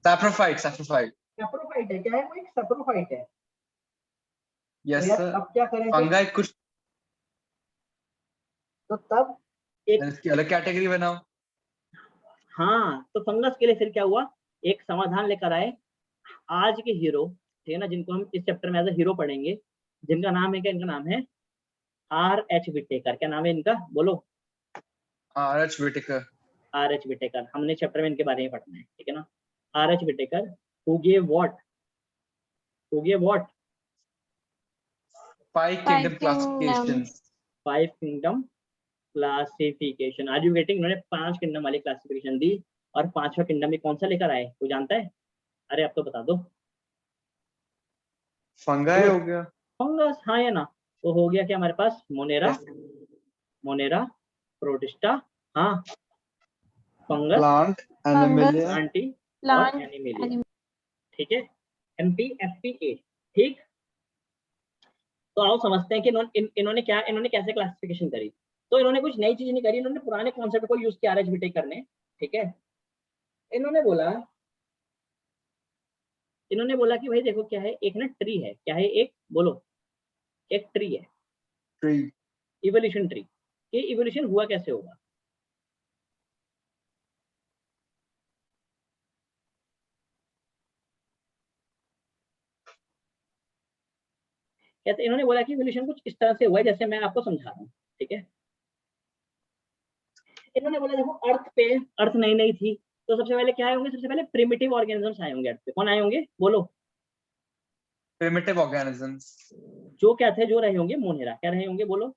[SPEAKER 4] Saprophyte, saprophyte.
[SPEAKER 1] Saprophyte है, क्या है वो, एक सैप्रोफाइट है। तो
[SPEAKER 4] Yes,
[SPEAKER 1] यार
[SPEAKER 4] sir.
[SPEAKER 1] अब क्या करें फिर,
[SPEAKER 4] Fungi कुछ
[SPEAKER 1] तो तब एक,
[SPEAKER 4] इसकी अलग कैटेगरी बनाओ।
[SPEAKER 1] हाँ तो फंगस के लिए फिर क्या हुआ, एक समाधान लेकर आए आज के हीरो, ठीक है ना, जिनको हम इस चैप्टर में एज ए हीरो पढ़ेंगे, जिनका नाम है क्या, इनका नाम है R.H. विटेकर। क्या नाम है इनका, बोलो।
[SPEAKER 4] R.H. Whitaker.
[SPEAKER 1] R.H. विटेकर, हमने चैप्टर में इनके बारे में पढ़ना है, ठीक है ना। R.H. Whittaker, who gave what, who gave what,
[SPEAKER 4] 5 kingdom
[SPEAKER 3] 5
[SPEAKER 4] classifications.
[SPEAKER 3] kingdoms.
[SPEAKER 1] 5 kingdom classification. Are you getting, उन्होंने 5 किंगडम वाली क्लासिफिकेशन दी, और 5वां किंगडम में कौन सा लेकर आए, कोई जानता है, अरे अब तो बता दो।
[SPEAKER 4] Fungi हो गया।
[SPEAKER 1] फंगस, हाँ या ना। तो हो गया क्या हमारे पास, मोनेरा,
[SPEAKER 4] Yes.
[SPEAKER 1] मोनेरा, प्रोटिस्टा, हाँ, fungus,
[SPEAKER 4] Plant,
[SPEAKER 3] Fungus.
[SPEAKER 4] Animalia.
[SPEAKER 1] Plantae, और
[SPEAKER 3] Plant.
[SPEAKER 1] एनिमेलिया।
[SPEAKER 3] Animal.
[SPEAKER 1] ठीक है, MPFPA। ठीक, तो आओ समझते हैं कि इन्होंने क्या, इन्होंने कैसे क्लासिफिकेशन करी। तो इन्होंने कुछ नई चीज नहीं करी, इन्होंने पुराने कॉन्सेप्ट को यूज किया, आर एच विटेकर ने। ठीक है, इन्होंने बोला, इन्होंने बोला कि भाई देखो क्या है, एक ना ट्री है, क्या है, एक बोलो, एक ट्री है,
[SPEAKER 4] Tree.
[SPEAKER 1] Evolution tree. ये इवोल्यूशन हुआ कैसे होगा, कहते, इन्होंने बोला कि इवोल्यूशन कुछ इस तरह से हुआ है जैसे मैं आपको समझा रहा हूँ। ठीक है, इन्होंने बोला देखो अर्थ पे, अर्थ नई नई थी, तो सबसे पहले क्या आए होंगे, सबसे पहले प्रिमिटिव ऑर्गेनिजम्स आए होंगे अर्थ पे। कौन आए होंगे, बोलो।
[SPEAKER 4] Primitive organisms.
[SPEAKER 1] जो क्या थे, जो रहे होंगे मोनेरा, क्या रहे होंगे, बोलो,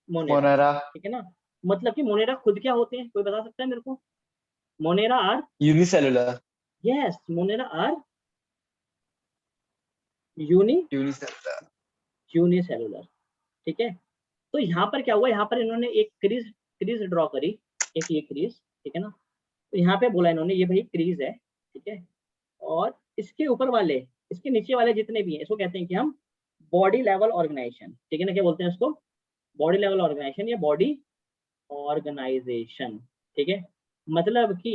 [SPEAKER 1] मोनेरा।
[SPEAKER 4] Monera.
[SPEAKER 1] ठीक है ना, मतलब कि मोनेरा खुद क्या होते हैं, कोई बता सकता है मेरे को, Monera are,
[SPEAKER 4] Unicellular.
[SPEAKER 1] Yes, Monera are uni,
[SPEAKER 4] Unicellular.
[SPEAKER 1] Unicellular. ठीक है, तो यहाँ पर क्या हुआ, यहाँ पर इन्होंने एक क्रीज, क्रीज ड्रॉ करी, एक ये क्रीज, ठीक है ना। तो यहाँ पे बोला इन्होंने ये भाई क्रीज है, ठीक है, और इसके ऊपर वाले, इसके नीचे वाले जितने भी हैं, इसको कहते हैं कि हम बॉडी लेवल ऑर्गेनाइजेशन, ठीक है ना, क्या बोलते हैं उसको, बॉडी लेवल ऑर्गेनाइजेशन या बॉडी ऑर्गेनाइजेशन, ठीक है। मतलब कि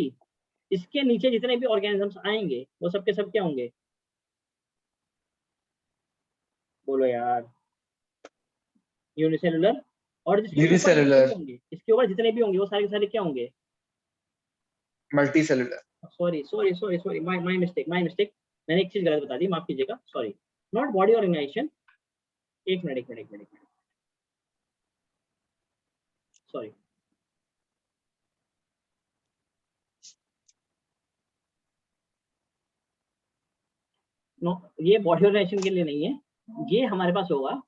[SPEAKER 1] इसके नीचे जितने भी ऑर्गेनिजम्स आएंगे वो सबके सब क्या होंगे, बोलो यार, यूनिसेलुलर, और जिसके ऊपर जितने
[SPEAKER 4] यूनिसेलुलर,
[SPEAKER 1] भी होंगे, इसके ऊपर जितने भी होंगे वो सारे के सारे क्या होंगे,
[SPEAKER 4] multi cellular.
[SPEAKER 1] Sorry sorry sorry sorry, my mistake, मैंने एक चीज गलत बता दी, माफ कीजिएगा, सॉरी, नॉट बॉडी ऑर्गेनाइजेशन, एक मिनट, सॉरी, नो, ये बॉडी ऑर्गेनाइजेशन के लिए नहीं है, ये हमारे पास होगा,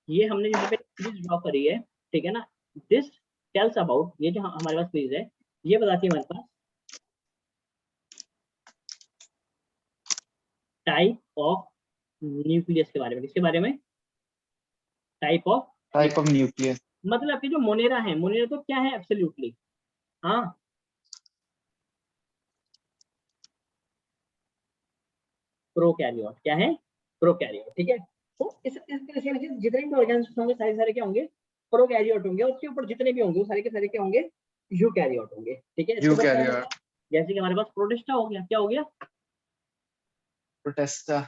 [SPEAKER 1] ये हमने यहाँ पे क्विज ड्रॉ करी है, ठीक है ना, दिस टेल्स अबाउट, ये जो हमारे पास क्विज है ये बताती है हमारे पास टाइप ऑफ न्यूक्लियस के बारे में, किसके बारे में, टाइप ऑफ
[SPEAKER 4] न्यूक्लियस।
[SPEAKER 1] मतलब कि जो मोनेरा है, मोनेरा तो क्या है एब्सोल्युटली, हाँ, प्रोकैरियोट, क्या है, प्रोकैरियोट, ठीक है। तो इस तरह से जितने भी ऑर्गेनिज्म होंगे सारे सारे क्या होंगे, प्रोकैरियोट होंगे, और उसके ऊपर जितने भी होंगे वो सारे के सारे क्या होंगे, यूकैरियोट होंगे, ठीक है। इसके ऊपर क्या
[SPEAKER 4] यूकैरियोट,
[SPEAKER 1] होगा? जैसे कि हमारे पास प्रोटिस्टा हो गया, क्या हो गया,
[SPEAKER 4] प्रोटिस्टा,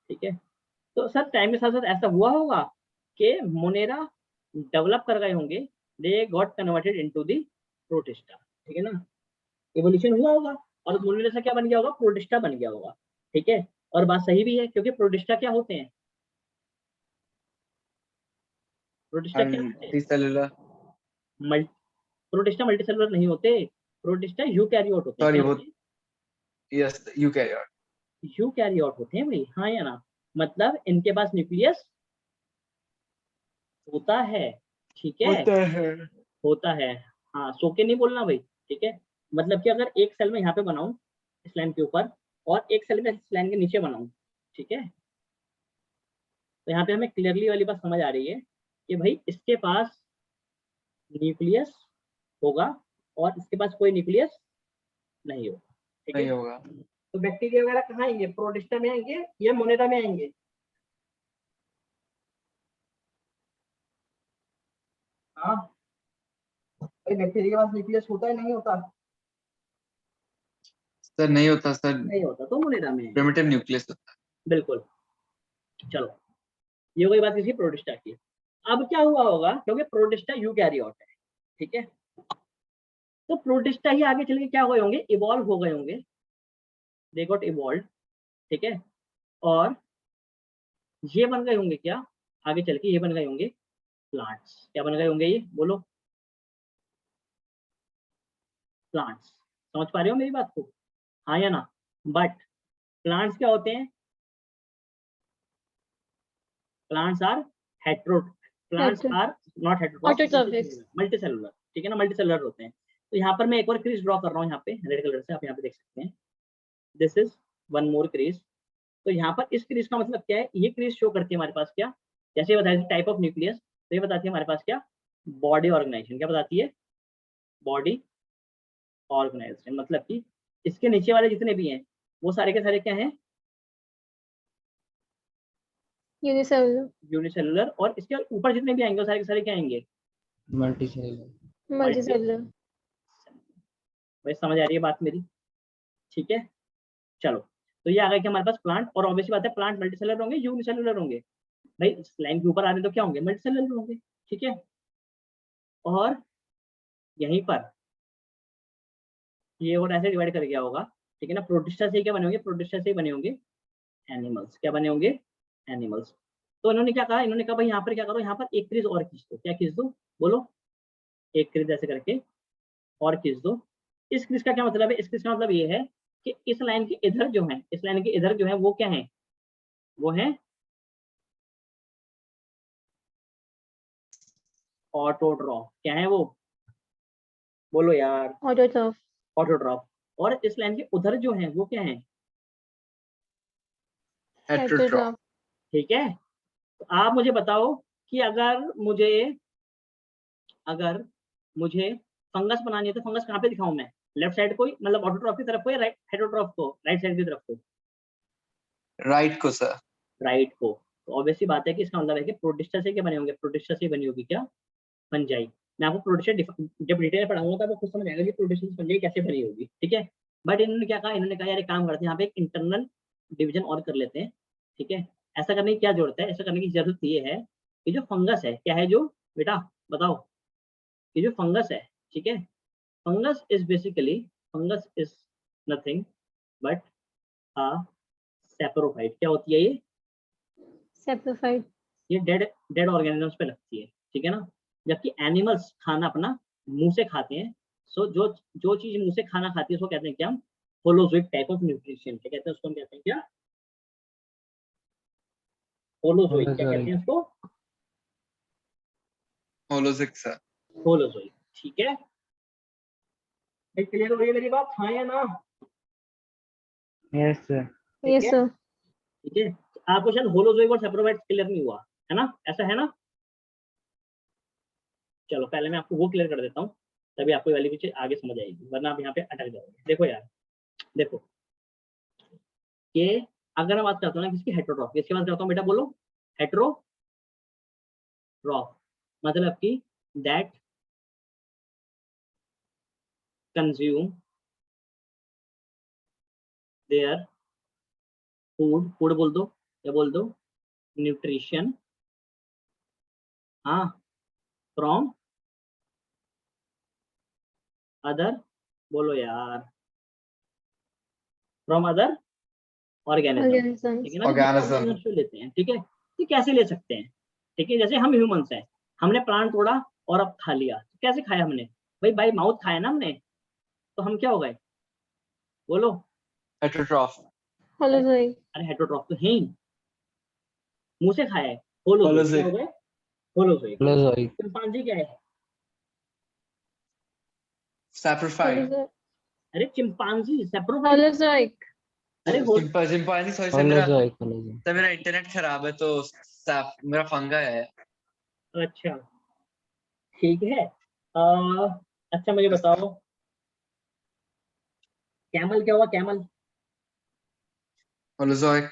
[SPEAKER 1] ठीक है। तो सर टाइम के साथ साथ ऐसा हुआ होगा कि मोनेरा डेवलप कर गए होंगे, they got converted into the protista, ठीक है ना, इवोल्यूशन हुआ होगा और मोनेरा से क्या बन गया होगा, प्रोटिस्टा बन गया होगा, ठीक है। और बात सही भी है क्योंकि प्रोटिस्टा क्या होते हैं, प्रोटिस्टा क्या होते हैं,
[SPEAKER 4] मल्टीसेलुलर,
[SPEAKER 1] प्रोटिस्टा मल्टीसेलुलर नहीं होते, प्रोटिस्टा यूकैरियोट होते हैं,
[SPEAKER 4] सॉरी
[SPEAKER 1] क्या
[SPEAKER 4] वो,
[SPEAKER 1] होते हैं,
[SPEAKER 4] यस यूकैरियोट,
[SPEAKER 1] यूकैरियोट होते हैं भाई, हाँ या ना, मतलब इनके पास न्यूक्लियस होता है, ठीक है, होता है, हाँ, सो के नहीं बोलना भाई, ठीक है। मतलब कि अगर एक सेल में यहाँ पे बनाऊं इस लाइन के ऊपर और एक सेल में इस लाइन के नीचे बनाऊं, ठीक है, तो यहाँ पे हमें क्लियरली वाली बात समझ आ रही है कि भाई इसके पास न्यूक्लियस होगा और इसके पास कोई न्यूक्लियस नहीं होगा, ठीक है।
[SPEAKER 4] नहीं होगा।
[SPEAKER 1] तो बैक्टीरिया वगैरह कहाँ आएंगे, प्रोटिस्टा में आएंगे या मोनेरा में आएंगे, हाँ, भाई बैक्टीरिया के पास न्यूक्लियस होता है नहीं होता,
[SPEAKER 4] सर नहीं होता सर,
[SPEAKER 1] नहीं होता, तो मोनेरा में आएंगे,
[SPEAKER 4] प्रिमिटिव न्यूक्लियस होता है।
[SPEAKER 1] बिल्कुल। चलो ये कोई बात किसी प्रोटिस्टा की। अब क्या हुआ होगा, क्योंकि प्रोटिस्टा यूकैरियोट है, ठीक है, तो प्रोटिस्टा ही आगे चल के क्या हुए होंगे, इवॉल्व हो गए होंगे, दे गॉट इवॉल्व, ठीक है, और ये बन गए होंगे क्या, आगे चल के ये बन गए होंगे प्लांट्स, क्या बन गए होंगे ये, बोलो, प्लांट्स, समझ पा रहे हो मेरी बात को, हाँ या ना। बट प्लांट्स क्या होते हैं, plants are hetero, plants are not heterotroph, multicellular, ठीक है ना, मल्टीसेलुलर होते हैं। तो यहाँ पर मैं एक और क्रीज ड्रॉ कर रहा हूँ यहाँ पे रेड कलर से, आप यहाँ पे देख सकते हैं, this is one more crease. तो यहाँ पर इस क्रीज का मतलब क्या है, ये क्रीज शो करती है हमारे पास क्या, जैसे बताया टाइप ऑफ न्यूक्लियस, तो ये बताती है हमारे पास क्या, बॉडी ऑर्गेनाइजेशन, क्या बताती है, बॉडी ऑर्गेनाइजेशन, मतलब कि इसके नीचे वाले जितने भी हैं वो सारे के सारे क्या हैं,
[SPEAKER 3] यूनिसेलुलर,
[SPEAKER 1] यूनिसेलुलर, और इसके ऊपर जितने भी आएंगे वो सारे के सारे क्या आएंगे,
[SPEAKER 2] मल्टीसेलुलर।
[SPEAKER 3] मल्टीसेलुलर,
[SPEAKER 1] भाई समझ आ रही है बात मेरी, ठीक है। चलो तो ये आ गया कि हमारे पास प्लांट, और ऑब्वियसली बात है प्लांट मल्टीसेलुलर होंगे यूनिसेलुलर होंगे, भाई लाइन के ऊपर आ रहे तो क्या होंगे, मल्टीसेलुलर होंगे, ठीक है। और यहीं पर ये और ऐसे डिवाइड कर गया होगा, ठीक है ना, प्रोटिस्टा से क्या बने होंगे, प्रोटिस्टा से बने होंगे एनिमल्स, क्या बने होंगे, एनिमल्स। तो इन्होंने क्या कहा, इन्होंने कहा भाई यहाँ पर क्या करो, यहाँ पर एक क्रीज और खींच दो, क्या खींच दो, बोलो, एक क्रीज ऐसे करके और खींच दो। इस क्रीज का क्या मतलब है, इस क्रीज का मतलब ये है कि इस लाइन के इधर जो है, इस लाइन के इधर जो है वो क्या है, वो है ऑटोट्रॉफ, क्या है वो, बोलो यार,
[SPEAKER 3] ऑटोट्रॉफ,
[SPEAKER 1] ऑटोट्रॉफ। और इस लाइन के उधर जो है वो क्या है,
[SPEAKER 4] हेटेरोट्रॉफ,
[SPEAKER 1] ठीक है। तो आप मुझे बताओ कि अगर मुझे फंगस बनानी है तो फंगस कहाँ पे दिखाऊं मैं, लेफ्ट साइड को, मतलब ऑटोट्रॉफ की तरफ को, या राइट हेटेरोट्रॉफ को, राइट साइड की तरफ को,
[SPEAKER 4] राइट को सर,
[SPEAKER 1] राइट को। तो ऑब्वियसली बात है कि इसका मतलब है कि प्रोटिस्टा से क्या बने होंगे, प्रोटिस्टा से बनी होगी क्या, फंजाई। मैं आपको प्रोटिस्टा जब डिटेल में पढ़ाऊंगा तो आपको खुद समझ आएगा कि प्रोटिस्टा से फंजाई कैसे बनी होगी, ठीक है। बट इन्होंने क्या कहा, इन्होंने कहा यार एक काम करते हैं, यहाँ पे एक इंटरनल डिवीजन और कर लेते हैं, ठीक है। ऐसा करने की क्या जरूरत है, ऐसा करने की जरूरत ये है कि जो फंगस है, क्या है जो बेटा बताओ, ये जो फंगस है, ठीक है, fungus is basically, fungus is nothing but a saprophyte. क्या होती है ये,
[SPEAKER 3] Saprophyte.
[SPEAKER 1] ये डेड डेड ऑर्गेनिजम्स पे लगती है, ठीक है ना। जबकि एनिमल्स खाना अपना मुंह से खाते हैं। सो जो जो चीज मुंह से खाना खाती है उसको कहते हैं क्या, हम होलोजोइक टाइप ऑफ न्यूट्रिशन, क्या कहते हैं उसको, हम कहते हैं क्या, होलोजोइक। क्या कहते हैं उसको,
[SPEAKER 4] होलोजिक सर।
[SPEAKER 1] होलोजोइक, ठीक है। क्लियर हो रही है मेरी बात, हाँ या ना,
[SPEAKER 2] Yes, sir.
[SPEAKER 3] Yes,
[SPEAKER 1] है?
[SPEAKER 3] sir.
[SPEAKER 1] ठीक है। आपको शायद होलोजोइक और सेप्रोफाइट क्लियर नहीं हुआ है ना, ऐसा है ना। चलो पहले मैं आपको वो क्लियर कर देता हूँ, तभी आपको ये वाली कुछ आगे समझ आएगी, वरना आप यहाँ पे अटक जाओगे। देखो यार, देखो कि अगर मैं बात करता हूँ ना किसकी, हेटेरोट्रॉफ, किसकी बात करता हूँ बेटा, बोलो, हेटेरोट्रॉफ, मतलब कि that consume their food, food बोल दो या बोल दो न्यूट्रिशन, हाँ, फ्रॉम अदर, बोलो यार, फ्रॉम अदर ऑर्गेनिज्म, ठीक है
[SPEAKER 3] Organisms.
[SPEAKER 1] ना।
[SPEAKER 4] Organism.
[SPEAKER 1] ऑर्गेनिज्म से लेते हैं, ठीक है। ये कैसे ले सकते हैं, ठीक है, जैसे हम ह्यूमंस हैं, हमने प्लांट तोड़ा और अब खा लिया, तो कैसे खाया हमने, भाई बाई माउथ खाया ना हमने, तो हम क्या हो गए, बोलो।
[SPEAKER 4] हेटेरोट्रॉफ।
[SPEAKER 3] Holozoic.
[SPEAKER 1] अरे हेटेरोट्रॉफ तो है ही, मुंह से खाया है, होलोजोइक, क्या हो
[SPEAKER 4] होलोजिक।
[SPEAKER 1] गए, होलोजोइक।
[SPEAKER 2] Holozoic.
[SPEAKER 1] चिंपांजी क्या है,
[SPEAKER 4] सैप्रोफाइट।
[SPEAKER 3] Holozoic.
[SPEAKER 1] अरे चिंपांजी सेप्रोफाइट,
[SPEAKER 3] Holozoic.
[SPEAKER 1] अरे हो,
[SPEAKER 4] चिंपांजी, सॉरी सर, मेरा
[SPEAKER 2] Holozoic. Holozoic.
[SPEAKER 4] सर मेरा इंटरनेट खराब है तो मेरा फंगा है।
[SPEAKER 1] अच्छा ठीक है। अच्छा मुझे बताओ, कैमल क्या हुआ, कैमल,
[SPEAKER 4] होलोजोइक।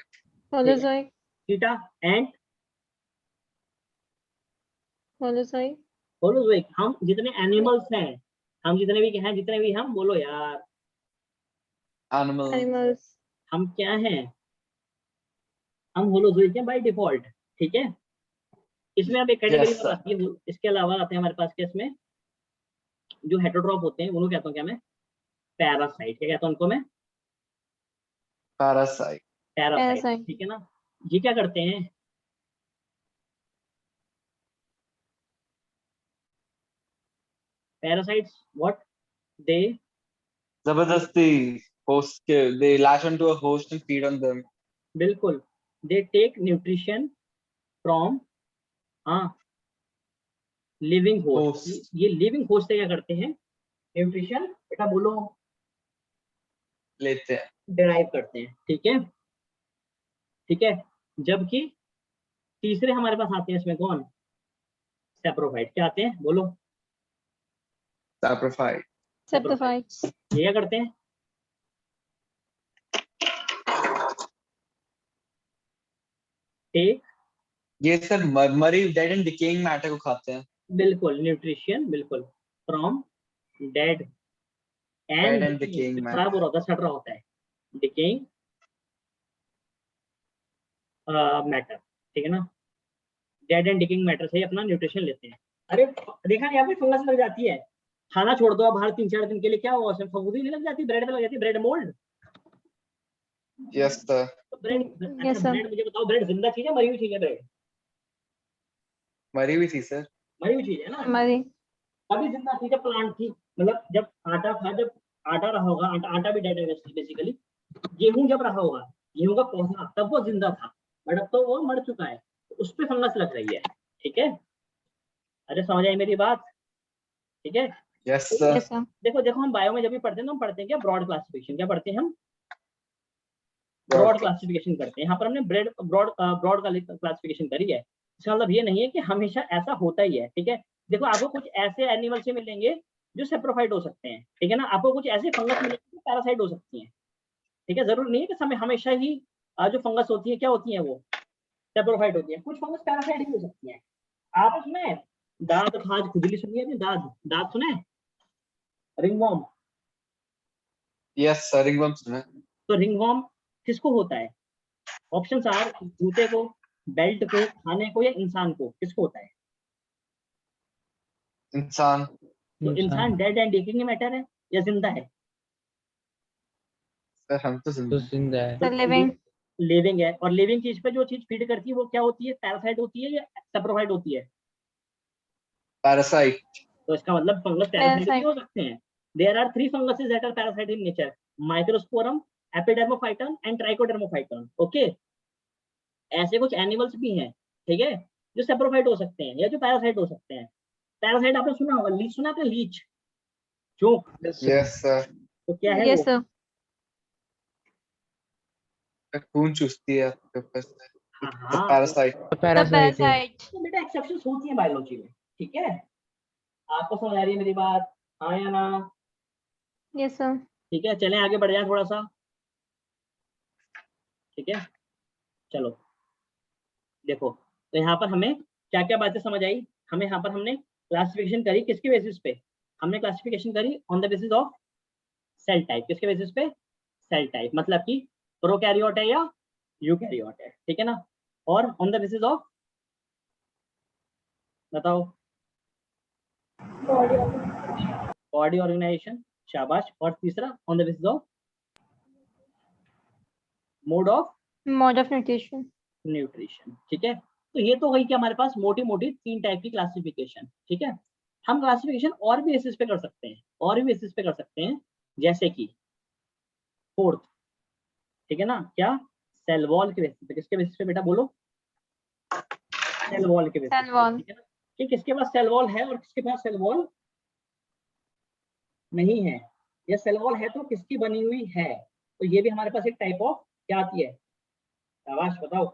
[SPEAKER 3] Holozoic.
[SPEAKER 1] चीटा, एंट,
[SPEAKER 3] Holozoic.
[SPEAKER 1] होलोजोइक। हम जितने एनिमल्स हैं, हम जितने भी हैं, जितने भी हम, बोलो यार,
[SPEAKER 4] एनिमल।
[SPEAKER 3] Animals.
[SPEAKER 1] हम क्या हैं, हम होलोजोइक हैं बाय डिफॉल्ट, ठीक है। इसमें अब एक कैटेगरी
[SPEAKER 4] यस
[SPEAKER 1] और
[SPEAKER 4] सर।
[SPEAKER 1] आती है, इसके अलावा आते हैं हमारे पास के इसमें जो हेटेरोट्रॉफ होते हैं, उनको कहता हूँ क्या मैं, पैरासाइट। क्या कहता हूँ उनको मैं,
[SPEAKER 4] पैरासाइट।
[SPEAKER 1] Parasite,
[SPEAKER 3] Parasite.
[SPEAKER 1] ठीक है ना। ये क्या करते हैं, पैरासाइट्स व्हाट दे,
[SPEAKER 4] जबरदस्ती होस्ट के they latch onto a host and feed on them.
[SPEAKER 1] बिल्कुल, दे टेक न्यूट्रिशन फ्रॉम, हाँ, लिविंग होस्ट।
[SPEAKER 4] Host.
[SPEAKER 1] ये लिविंग होस्ट से क्या करते हैं, न्यूट्रिशन, बेटा बोलो,
[SPEAKER 4] लेते हैं।
[SPEAKER 1] डिराइव करते हैं, ठीक है, ठीक है। जबकि तीसरे हमारे पास आते हैं इसमें कौन, सेप्रोफाइट। क्या आते हैं, बोलो,
[SPEAKER 4] सैप्रोफाइट।
[SPEAKER 1] सेप्रोफाइट।
[SPEAKER 3] Saprophytes.
[SPEAKER 1] ये क्या करते हैं, टेक,
[SPEAKER 4] ये सर मरी डेड एंड डिकेइंग मैटर को खाते हैं।
[SPEAKER 1] बिल्कुल न्यूट्रिशन, बिल्कुल, from dead
[SPEAKER 4] dead
[SPEAKER 1] and
[SPEAKER 4] and decaying
[SPEAKER 1] खराब हो
[SPEAKER 4] मैटर।
[SPEAKER 1] रहा होता है, सड़ रहा होता है, डिकेइंग मैटर, ठीक है ना। डेड एंड डिकेइंग मैटर से ही अपना न्यूट्रिशन लेते हैं। अरे देखा नहीं आपने, फंगस लग जाती है, खाना छोड़ दो आप बाहर 3-4 दिन के लिए, क्या हुआ, उसमें फफूंदी नहीं लग जाती, ब्रेड में लग जाती है, ब्रेड मोल्ड।
[SPEAKER 4] Yes sir.
[SPEAKER 1] तो ब्रेड, अच्छा
[SPEAKER 3] Yes, sir.
[SPEAKER 1] ब्रेड, मुझे बताओ ब्रेड जिंदा चीज है, मरी हुई चीज है ब्रेड,
[SPEAKER 4] मरी हुई थी सर।
[SPEAKER 1] मरी हुई चीज है ना।
[SPEAKER 3] Mari.
[SPEAKER 1] अभी जिंदा थी जब प्लांट थी, मतलब जब आटा था, जब आटा रहा होगा, आटा भी डेड है बेसिकली, गेहूं जब रहा होगा, गेहूं का पौधा, तब वो जिंदा था, बट अब तो वो मर चुका है, तो उस पर फंगस लग रही है, ठीक है। अरे समझ आई मेरी बात, ठीक है।
[SPEAKER 4] Yes sir.
[SPEAKER 3] Yes, sir.
[SPEAKER 1] देखो देखो, हम बायो में जब भी पढ़ते हैं तो हम पढ़ते हैं क्या, ब्रॉड क्लासिफिकेशन, क्या पढ़ते हैं हम, ब्रॉड क्लासिफिकेशन करते हैं। यहाँ पर हमने ब्रॉड ब्रॉड क्लासिफिकेशन करी है, इसका मतलब ये नहीं है कि हमेशा ऐसा होता ही है, ठीक है। देखो आपको कुछ ऐसे एनिमल से मिलेंगे जो सेप्रोफाइट हो सकते हैं, ठीक है ना, आपको कुछ ऐसे फंगस मिलेंगे जो पैरासाइट हो सकती हैं, ठीक है। जरूरी नहीं है कि समय हमेशा ही जो फंगस होती है क्या होती है वो सेप्रोफाइट होती है। कुछ फंगस पैरासाइट भी हो सकती है। आपने सुना है दाद खाज खुजली, सुनी है आपने? दाद दाद सुना है? रिंगवॉर्म,
[SPEAKER 4] यस सर, रिंगवर्म सुना है।
[SPEAKER 1] तो रिंगवॉर्म किसको होता है? ऑप्शंस आर जूते को, बेल्ट को, खाने को या इंसान को, किसको होता है?
[SPEAKER 4] इंसान।
[SPEAKER 1] तो इंसान डेड एंड डिकेइंग मैटर है या जिंदा है?
[SPEAKER 4] सर हम तो
[SPEAKER 2] तो
[SPEAKER 4] जिंदा हैं।
[SPEAKER 2] जिंदा है।
[SPEAKER 3] Sir living.
[SPEAKER 1] लिविंग है, और लिविंग चीज पे जो चीज फीड करती है वो क्या होती है? पैरासाइट होती है या सेप्रोफाइट होती है?
[SPEAKER 4] पैरासाइट।
[SPEAKER 1] तो इसका मतलब फंगस पैरासाइट भी
[SPEAKER 3] Parasite.
[SPEAKER 1] हो सकते हैं। There are 3 funguses that are parasite in nature, Microsporum, Epidermophyton and Trichodermophyton. Okay, ऐसे कुछ एनिमल्स भी हैं, ठीक है, जो सेप्रोफाइट हो सकते हैं या जो पैरासाइट हो सकते हैं। पैरासाइट आपने सुना होगा, लीच सुना आपने? लीच, चोक,
[SPEAKER 4] यस सर।
[SPEAKER 1] तो क्या है
[SPEAKER 3] Yes,
[SPEAKER 1] वो?
[SPEAKER 3] sir.
[SPEAKER 4] खून चूसती है आपके ऊपर से।
[SPEAKER 1] हाँ
[SPEAKER 4] तो
[SPEAKER 1] हाँ,
[SPEAKER 4] पैरासाइट।
[SPEAKER 3] The
[SPEAKER 2] पैरासाइट है।
[SPEAKER 3] parasite.
[SPEAKER 1] तो बेटा एक्सेप्शंस होती है बायोलॉजी में, ठीक है? आपको समझ आ रही है मेरी बात? हाँ या ना?
[SPEAKER 3] Yes, sir.
[SPEAKER 1] ठीक है, चलें आगे बढ़ जाए थोड़ा सा, ठीक है? चलो देखो, तो यहाँ पर हमें क्या क्या बातें समझ आई? हमें यहाँ पर हमने क्लासिफिकेशन करी किसके बेसिस पे? हमने क्लासिफिकेशन करी on the basis of cell type. किसके बेसिस पे? सेल टाइप, मतलब कि प्रोकैरियोट है या यूकैरियोट है, ठीक है ना? और ऑन द बेसिस ऑफ, बताओ, बॉडी ऑर्गेनाइजेशन, शाबाश। और तीसरा on the basis of mode of
[SPEAKER 3] Mode of nutrition.
[SPEAKER 1] Nutrition, ठीक है? तो ये तो गई कि हमारे पास मोटी मोटी 3 टाइप की क्लासिफिकेशन, ठीक है? हम क्लासिफिकेशन और भी बेसिस पे कर सकते हैं, और भी बेसिस पे कर सकते हैं, जैसे कि फोर्थ, ठीक है ना? क्या? सेल वॉल के बेसिस पे। किसके बेसिस पे बेटा, बोलो? सेल वॉल के बेसिस
[SPEAKER 3] Cell
[SPEAKER 1] पे,
[SPEAKER 3] wall.
[SPEAKER 1] ठीक है ना? कि किसके पास सेल वॉल है और किसके पास सेल वॉल नहीं है, या सेल वॉल है तो किसकी बनी हुई है। तो ये भी हमारे पास एक टाइप ऑफ क्या आती है? शाबाश, बताओ।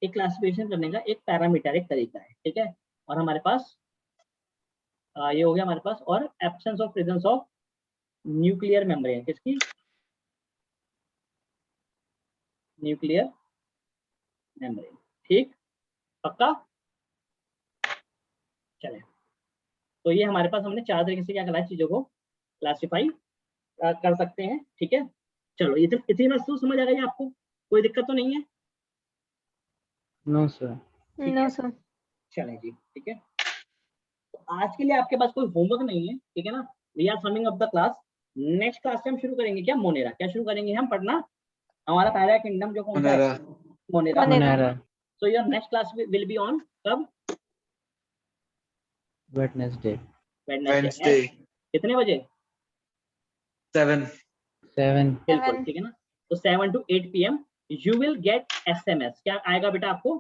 [SPEAKER 1] एक क्लासिफिकेशन करने का एक पैरामीटर, एक तरीका है, ठीक है? और हमारे पास ये हो गया हमारे पास। और absence of presence of nuclear membrane, किसकी? न्यूक्लियर मेम्ब्रेन, ठीक? पक्का? चले, तो ये हमारे पास हमने 4 तरीके से क्या करा, चीजों को क्लासिफाई कर सकते हैं, ठीक है? चलो, ये इतनी बात तो समझ आ गई आपको? कोई दिक्कत तो नहीं है?
[SPEAKER 2] No sir.
[SPEAKER 1] ठीक
[SPEAKER 3] No,
[SPEAKER 1] है,
[SPEAKER 3] sir.
[SPEAKER 1] चलें जी, ठीक है। तो आज के लिए आपके पास कोई होमवर्क नहीं है, ठीक है ना? We are summing up the class. Next class से हम शुरू करेंगे क्या? मोनेरा। क्या शुरू करेंगे हम पढ़ना? हमारा पहला किंगडम जो कौन सा है?
[SPEAKER 4] Monera.
[SPEAKER 1] Monera.
[SPEAKER 3] Monera.
[SPEAKER 1] So your next class will be on कब?
[SPEAKER 2] वेडनेसडे।
[SPEAKER 4] वेडनेसडे
[SPEAKER 1] कितने बजे?
[SPEAKER 4] 7।
[SPEAKER 2] 7।
[SPEAKER 1] बिल्कुल,
[SPEAKER 3] 7.
[SPEAKER 1] ठीक है ना? तो 7 to 8 PM you will get SMS। क्या आएगा बेटा आपको?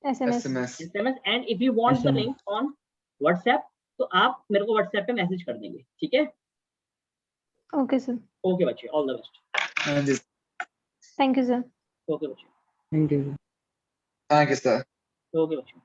[SPEAKER 3] SMS.
[SPEAKER 4] SMS।
[SPEAKER 1] SMS। And if you want the
[SPEAKER 2] SMS.
[SPEAKER 1] Link on WhatsApp, तो आप मेरे को व्हाट्सएप पे मैसेज कर देंगे, ठीक है?
[SPEAKER 3] Okay, sir.
[SPEAKER 1] ओके बच्चे, ऑल द बेस्ट।
[SPEAKER 4] हाँ जी।
[SPEAKER 3] Thank you, sir.
[SPEAKER 1] ओके बच्चे,
[SPEAKER 2] thank you.
[SPEAKER 4] Thank you sir.
[SPEAKER 1] Okay बच्चे।